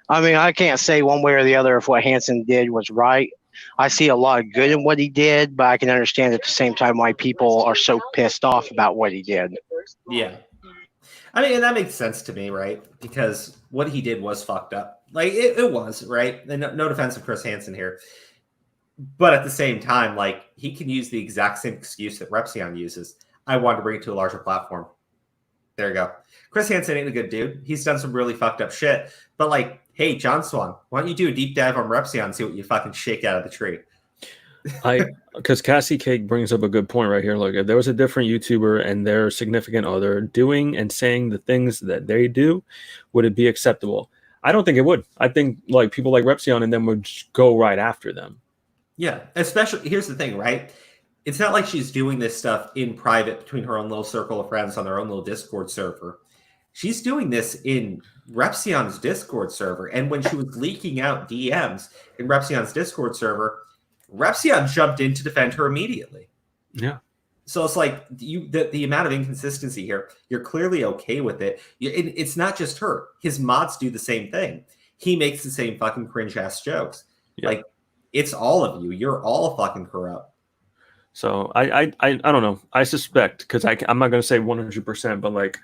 I mean, I can't say one way or the other if what Hansen did was right. I see a lot of good in what he did, but I can understand at the same time why people are so pissed off about what he did. Yeah. I mean, and that makes sense to me, right? Because what he did was fucked up. Like, it was, right? And no defense of Chris Hansen here. But at the same time, like, he can use the exact same excuse that Repsion uses. I wanted to bring it to a larger platform. There you go. Chris Hansen ain't a good dude. He's done some really fucked up shit. But, like, hey, John Swan, why don't you do a deep dive on Repsion and see what you fucking shake out of the tree? Because Cassie Cake brings up a good point right here. Look, if there was a different YouTuber and their significant other doing and saying the things that they do, would it be acceptable? I don't think it would. I think like people like Repsion and them would just go right after them. Yeah, especially here's the thing, right? It's not like she's doing this stuff in private between her own little circle of friends on their own little Discord server. She's doing this in Repsion's Discord server. And when she was leaking out DMs in Repsion's Discord server, Repsion jumped in to defend her immediately. Yeah. So it's like the amount of inconsistency here, you're clearly okay with it. It's not just her. His mods do the same thing. He makes the same fucking cringe-ass jokes. Yeah. Like, it's all of you. You're all fucking corrupt. So I don't know. I suspect, because I'm not going to say 100%, but like,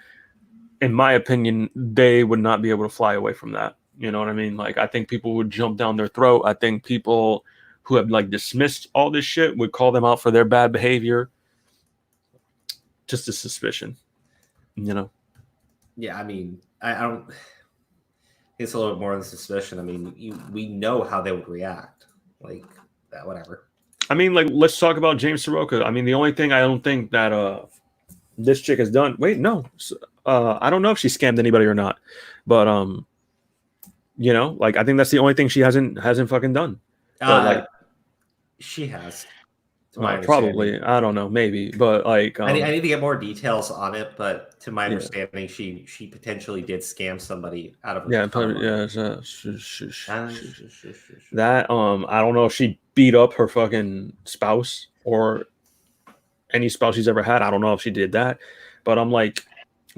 in my opinion, they would not be able to fly away from that. You know what I mean? Like, I think people would jump down their throat. I think people who have like dismissed all this shit would call them out for their bad behavior. Just a suspicion, you know? Yeah, I mean, I don't. It's a little bit more than suspicion. I mean, we know how they would react. Like, that, whatever. I mean, like, let's talk about James Soroka. I mean, the only thing I don't think that this chick has done. Wait, no. I don't know if she scammed anybody or not. But, you know, like, I think that's the only thing she hasn't fucking done. Like, she has. Probably. I don't know. Maybe. But, like... I need to get more details on it, but to my understanding, she potentially did scam somebody out of her. Yeah, probably, that, I don't know if she beat up her fucking spouse or any spouse she's ever had. I don't know if she did that. But I'm like...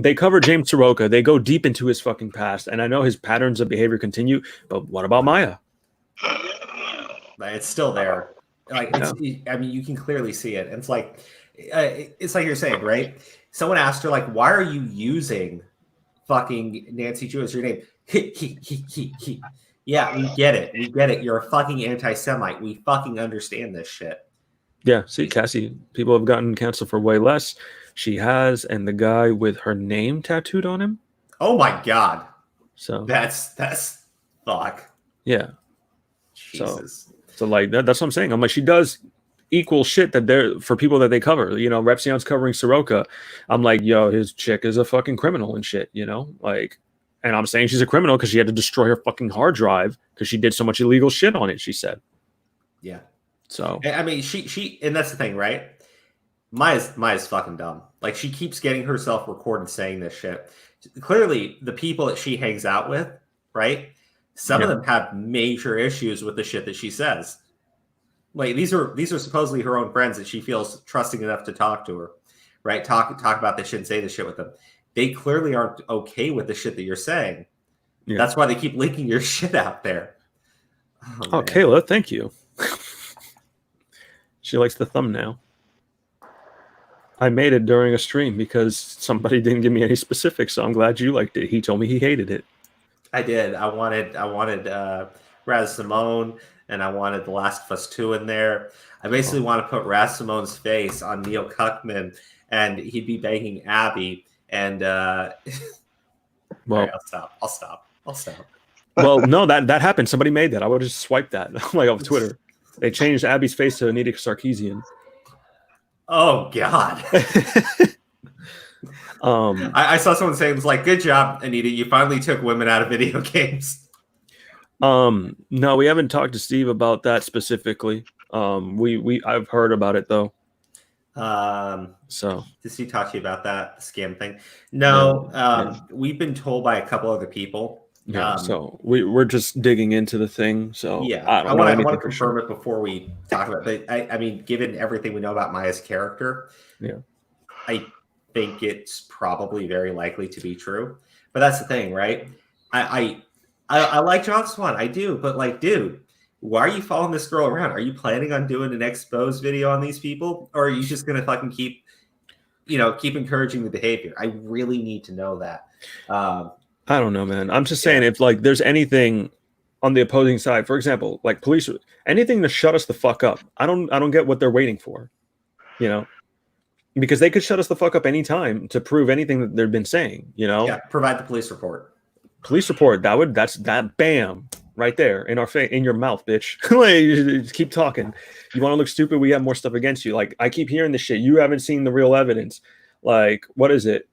They cover James Soroka. They go deep into his fucking past. And I know his patterns of behavior continue. But what about Maya? It's still there. Like, I mean, you can clearly see it. And it's like you're saying, right? Someone asked her, like, why are you using fucking Nancy Drew as your name? Yeah, we get it. We get it. You're a fucking anti-Semite. We fucking understand this shit. Yeah, see, Cassie, people have gotten canceled for way less. She has, and the guy with her name tattooed on him. Oh my god. So that's fuck. Yeah. Jesus. So like that's what I'm saying. I'm like, she does equal shit that they're for people that they cover. You know, Repsion's covering Soroka. I'm like, yo, his chick is a fucking criminal and shit, you know? Like, and I'm saying she's a criminal because she had to destroy her fucking hard drive because she did so much illegal shit on it, she said. Yeah. So I mean, she and that's the thing, right? Maya's fucking dumb. Like, she keeps getting herself recorded saying this shit. Clearly, the people that she hangs out with, right? Some of them have major issues with the shit that she says. Like, these are supposedly her own friends that she feels trusting enough to talk to her, right? Talk about this shit and say this shit with them. They clearly aren't okay with the shit that you're saying. Yeah. That's why they keep leaking your shit out there. Oh Kayla, thank you. She likes the thumbnail. I made it during a stream because somebody didn't give me any specifics, so I'm glad you liked it. He told me he hated it. I did. I wanted Raz Simone, and I wanted The Last of Us 2 in there. I basically want to put Raz Simone's face on Neil Cuckman, and he'd be banging Abby. And well, right, I'll stop. Well, no, that happened. Somebody made that. I would just swipe that like off Twitter. They changed Abby's face to Anita Sarkeesian. Oh God. I saw someone saying, it was like, good job, Anita. You finally took women out of video games. No, we haven't talked to Steve about that specifically. I've heard about it though. So did he talk to you about that scam thing? No. We've been told by a couple other people. Yeah, so we're just digging into the thing. So yeah, I want to confirm it before we talk about it. But I mean, given everything we know about Maya's character, I think it's probably very likely to be true. But that's the thing, right? I like John Swan, I do, but like, dude, why are you following this girl around? Are you planning on doing an expose video on these people, or are you just gonna fucking keep encouraging the behavior? I really need to know that. I don't know, man. I'm just saying, if like there's anything on the opposing side, for example, like police, anything to shut us the fuck up. I don't get what they're waiting for, you know, because they could shut us the fuck up anytime to prove anything that they've been saying, you know. Yeah, provide the police report. Police report. Bam, right there in our face, in your mouth, bitch. Like, just keep talking. You want to look stupid? We have more stuff against you. Like, I keep hearing this shit. You haven't seen the real evidence. Like, what is it?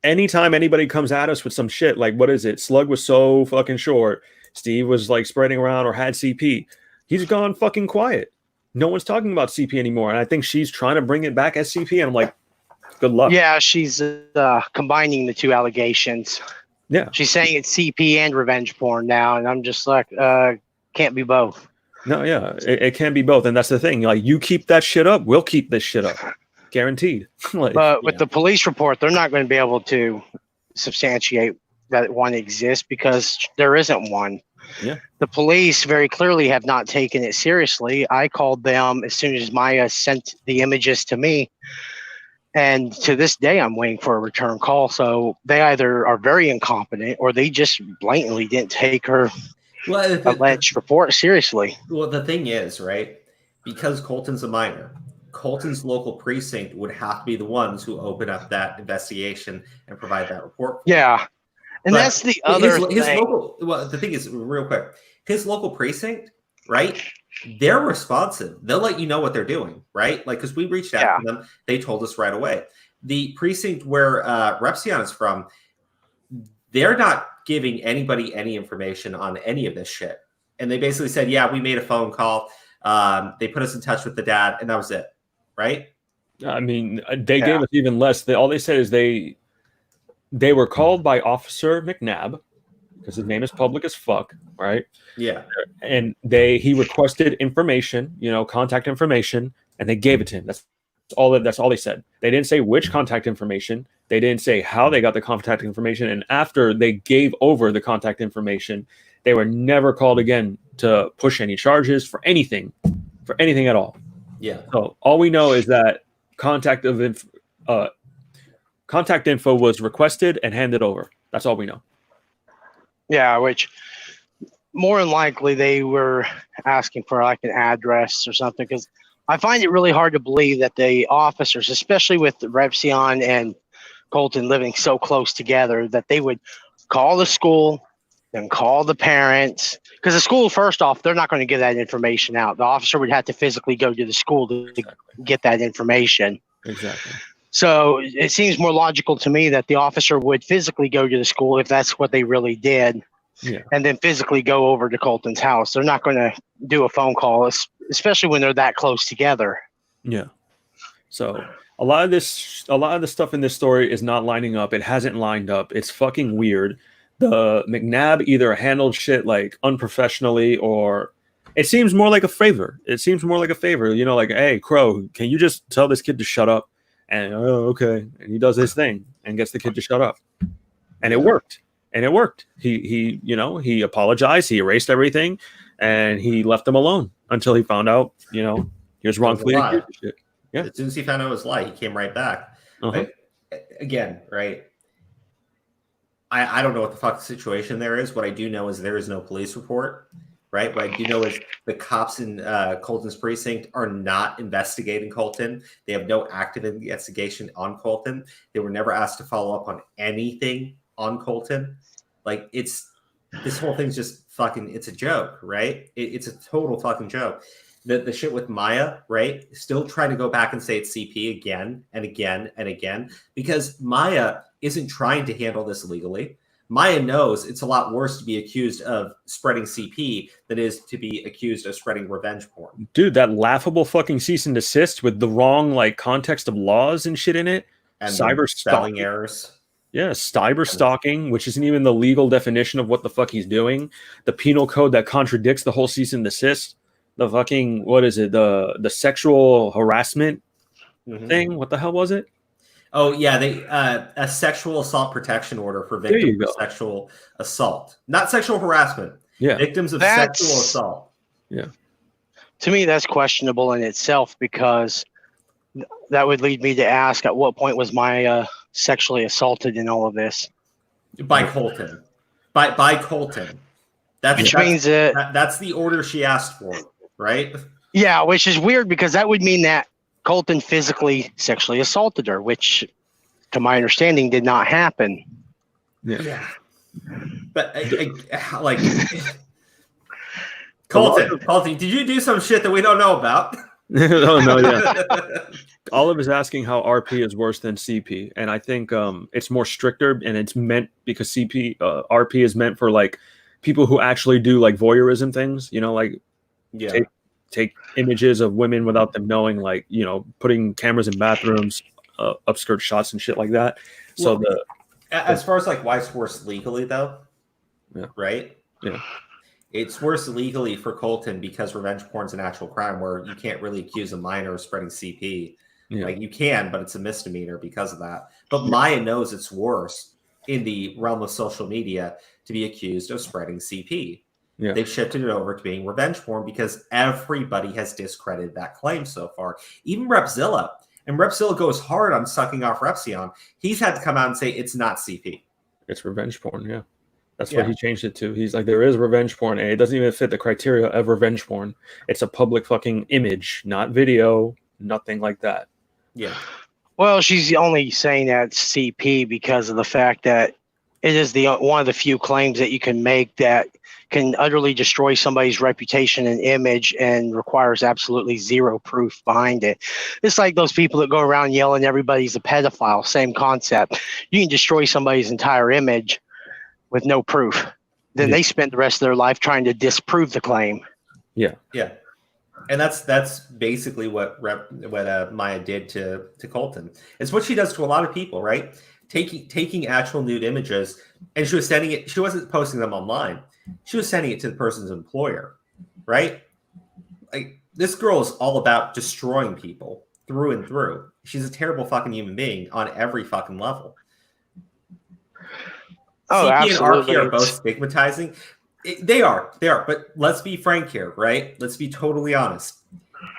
Anytime anybody comes at us with some shit, like, what is it? Slug was so fucking short. Steve was like spreading around or had CP. He's gone fucking quiet. No one's talking about CP anymore. And I think she's trying to bring it back as CP. And I'm like, good luck. Yeah, she's combining the two allegations. Yeah. She's saying it's CP and revenge porn now. And I'm just like, can't be both. No, yeah. It can be both. And that's the thing. Like, you keep that shit up, we'll keep this shit up. Guaranteed. Like, but with the police report, they're not going to be able to substantiate that one exists because there isn't one. Yeah. The police very clearly have not taken it seriously. I called them as soon as Maya sent the images to me. And to this day, I'm waiting for a return call. So they either are very incompetent or they just blatantly didn't take her alleged report seriously. Well, the thing is, right, because Colton's a minor, Colton's local precinct would have to be the ones who open up that investigation and provide that report. Yeah. And But that's the other his thing. local, well, the thing is, real quick, his local precinct, right? They're responsive. They'll let you know what they're doing, right? Like, because we reached out to them, they told us right away. The precinct where Repsion is from, they're not giving anybody any information on any of this shit. And they basically said, yeah, we made a phone call. They put us in touch with the dad, and that was it, right? I mean, they gave us even less. All they said is they were called by Officer McNabb, because his name is public as fuck, right? Yeah. And he requested information, contact information, and they gave it to him. That's all they said. They didn't say which contact information. They didn't say how they got the contact information. And after they gave over the contact information, they were never called again to push any charges for anything at all. Yeah. So all we know is that contact info was requested and handed over. That's all we know. Yeah, which more than likely they were asking for like an address or something, because I find it really hard to believe that the officers, especially with Repsion and Colton living so close together, that they would call the school, then call the parents. Because the school, first off, they're not going to give that information out. The officer would have to physically go to the school to get that information. Exactly. So it seems more logical to me that the officer would physically go to the school if that's what they really did, and then physically go over to Colton's house. They're not going to do a phone call, especially when they're that close together. Yeah. So a lot of the stuff in this story is not lining up. It hasn't lined up. It's fucking weird. The McNabb either handled shit like unprofessionally, or it seems more like a favor. Like, hey, Crow, can you just tell this kid to shut up? And okay, and he does his thing and gets the kid to shut up, and it worked. He apologized, he erased everything, and he left them alone until he found out, he was wrongfully accused of shit. Yeah. As soon as he found out it was a lie, he came right back. Like, again, right? I don't know what the fuck the situation there is. What I do know is there is no police report. Right. What I do know is the cops in Colton's precinct are not investigating Colton. They have no active investigation on Colton. They were never asked to follow up on anything on Colton. Like, this whole thing's just fucking, it's a joke, right? It's a total fucking joke. The shit with Maya, right? Still trying to go back and say it's CP again and again and again, because Maya isn't trying to handle this legally. Maya knows it's a lot worse to be accused of spreading CP than it is to be accused of spreading revenge porn. Dude, that laughable fucking cease and desist with the wrong context of laws and shit in it. And cyber spelling errors. Yeah, cyber stalking, which isn't even the legal definition of what the fuck he's doing. The penal code that contradicts the whole cease and desist. The fucking, what is it? The sexual harassment thing. What the hell was it? Oh yeah, a sexual assault protection order for victims of sexual assault, not sexual harassment. Yeah, victims of sexual assault. Yeah, to me that's questionable in itself, because that would lead me to ask, at what point was Maya sexually assaulted in all of this? By Colton. By Colton. Which means that's the order she asked for, right? Yeah, which is weird, because that would mean that Colton physically sexually assaulted her, which, to my understanding, did not happen. Yeah. But like, Colton, did you do some shit that we don't know about? Oh no, yeah. Olive is asking how RP is worse than CP, and I think it's more stricter, and it's meant because RP is meant for like people who actually do like voyeurism things, like take images of women without them knowing, like putting cameras in bathrooms, upskirt shots and shit like that. So as far as like why it's worse legally though, right? Yeah. It's worse legally for Colton because revenge porn is an actual crime where you can't really accuse a minor of spreading CP. Yeah. Like you can, but it's a misdemeanor because of that. But Maya knows it's worse in the realm of social media to be accused of spreading CP. Yeah. They've shifted it over to being revenge porn because everybody has discredited that claim so far. Even Repzilla. And Repzilla goes hard on sucking off Repsion. He's had to come out and say it's not CP. It's revenge porn, yeah. That's what he changed it to. He's like, there is revenge porn, and it doesn't even fit the criteria of revenge porn. It's a public fucking image, not video, nothing like that. Yeah. Well, she's only saying that CP because of the fact that it is one of the few claims that you can make that can utterly destroy somebody's reputation and image and requires absolutely zero proof behind it. It's like those people that go around yelling everybody's a pedophile. Same concept. You can destroy somebody's entire image with no proof. Then they spend the rest of their life trying to disprove the claim. Yeah. And that's basically what Maya did to Colton. It's what she does to a lot of people, right? Taking actual nude images, and she was sending it. She wasn't posting them online. She was sending it to the person's employer, right? Like this girl is all about destroying people through and through. She's a terrible fucking human being on every fucking level. Oh, CP absolutely. and RP are both stigmatizing. They are. But let's be frank here, right? Let's be totally honest.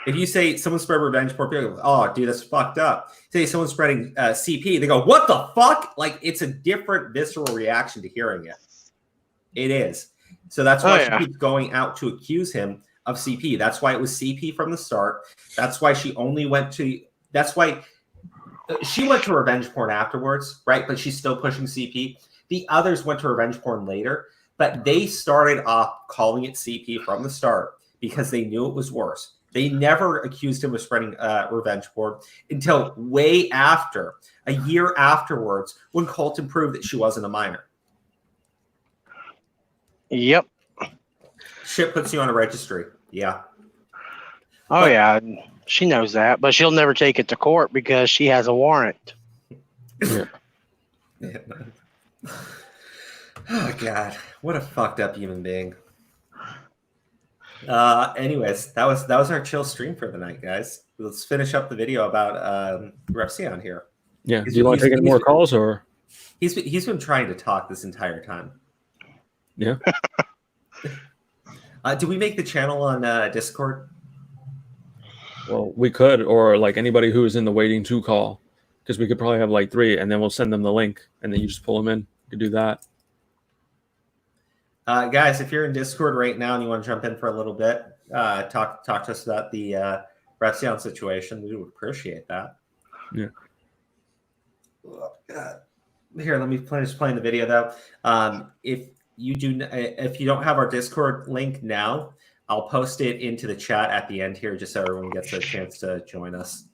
If you say someone spread revenge porn, people go, oh, dude, that's fucked up. Say someone's spreading CP, they go, what the fuck? Like, it's a different visceral reaction to hearing it. It is. So that's why she keeps going out to accuse him of CP. That's why it was CP from the start. That's why she only went to. That's why she went to revenge porn afterwards, right? But she's still pushing CP. The others went to revenge porn later, but they started off calling it CP from the start because they knew it was worse. They never accused him of spreading revenge porn until way after, a year afterwards, when Colton proved that she wasn't a minor. Yep. Shit puts you on a registry. Yeah. Oh, yeah. She knows that, but she'll never take it to court because she has a warrant. Yeah. Oh, God. What a fucked up human being. Anyways, that was our chill stream for the night, guys. Let's finish up the video about Repsion here. Yeah. Do you want to take any more calls, or he's been trying to talk this entire time? Yeah. Do we make the channel on Discord? Well, we could, or like anybody who is in the waiting to call, because we could probably have like 3, and then we'll send them the link, and then you just pull them in. You could do that. Guys, if you're in Discord right now and you want to jump in for a little bit, talk to us about the Repsion situation. We would appreciate that. Yeah. Here, let me finish playing the video though. If you don't have our Discord link now, I'll post it into the chat at the end here, just so everyone gets a chance to join us.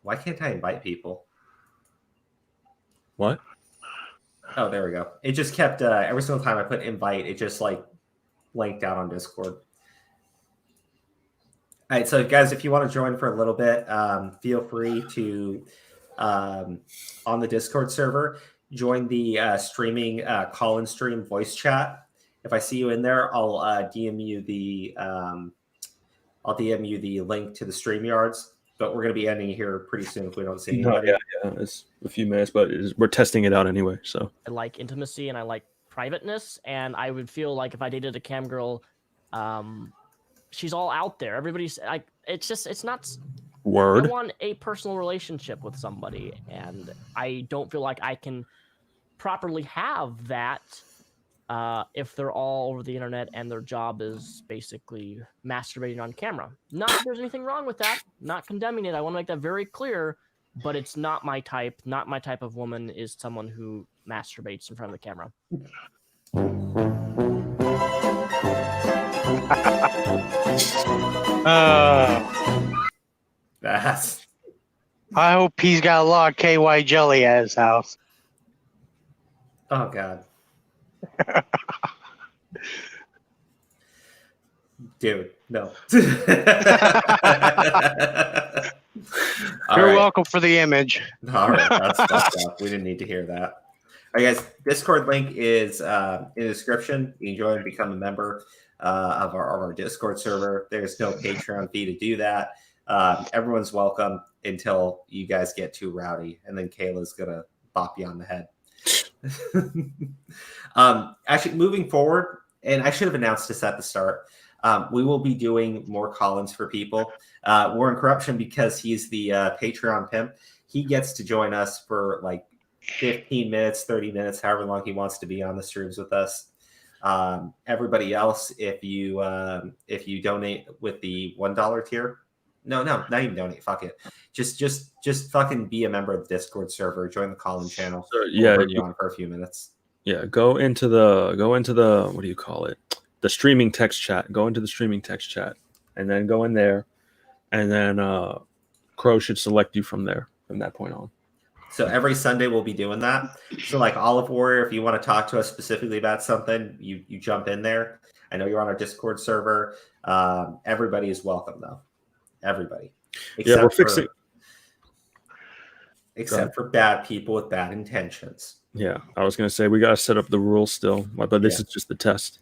Why can't I invite people? What? Oh, there we go. It just kept every single time I put invite, it just like blanked out on Discord. All right, so guys, if you want to join for a little bit, feel free to on the Discord server join the streaming call-in stream voice chat. If I see you in there, I'll DM you the link to the StreamYards. But we're going to be ending here pretty soon if we don't see anybody. Yeah, it's a few minutes, but we're testing it out anyway. So I like intimacy and I like privateness, and I would feel like if I dated a cam girl, she's all out there. Everybody's like, it's not. Word. I want a personal relationship with somebody, and I don't feel like I can properly have that if they're all over the internet and their job is basically masturbating on camera. Not that there's anything wrong with that. Not condemning it. I want to make that very clear, but it's not my type. Not my type of woman is someone who masturbates in front of the camera. That's I hope he's got a lot of KY jelly at his house. oh god. Dude, no. All You're right. welcome for the image. All right, that's fucked up. We didn't need to hear that. All right, guys. Discord link is in the description. You can join and become a member of our Discord server. There's no Patreon fee to do that. Everyone's welcome until you guys get too rowdy, and then Kayla's gonna bop you on the head. Actually, moving forward, and I should have announced this at the start. We will be doing more call-ins for people. Warren Corruption, because he's the Patreon pimp, he gets to join us for like 15 minutes, 30 minutes, however long he wants to be on the streams with us. Everybody else, if you donate with the $1 tier, no, not even donate. Fuck it. Just fucking be a member of the Discord server. Join the call-in channel. So, yeah, we'll bring you on for a few minutes. Yeah, go into the what do you call it? The streaming text chat. Go into the streaming text chat, and then go in there, and then Crow should select you from there from that point on. So every Sunday we'll be doing that. So like Olive Warrior, if you want to talk to us specifically about something, you jump in there. I know you're on our Discord server. Everybody is welcome though. Everybody. Yeah, we're fixing. Except for bad people with bad intentions. Yeah, I was gonna say we gotta set up the rules still, but this is just the test.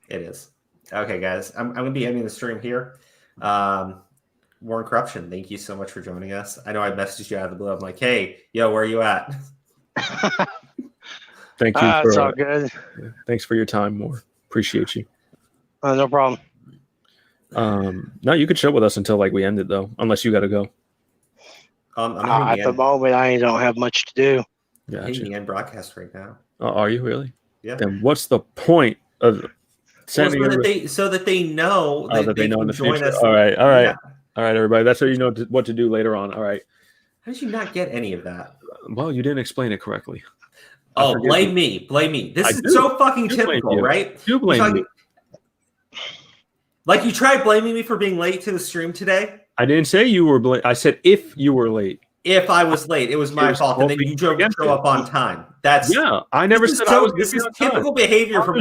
It is. Okay, guys. I'm gonna be ending the stream here. Warren Corruption, thank you so much for joining us. I know I messaged you out of the blue. I'm like, hey, yo, where are you at? Thank you. It's all good. Thanks for your time, Moore. Appreciate you. No problem. No, you could chill with us until like we end it though, unless you got to go. At the moment, I don't have much to do. Yeah, I'm in the end broadcast right now. Oh, are you really? Yeah. Then what's the point of sending? So that they know that they know in the join future. us. All right, Yeah. all right, everybody. That's how you know what to do later on. All right. How did you not get any of that? Well, you didn't explain it correctly. Oh, blame me. This is so fucking typical, right? You blame me. Like you tried blaming me for being late to the stream today. I didn't say you were I said if you were late. If I was late, it was my fault, and then you show up on time. That's I never said I was. This is typical behavior from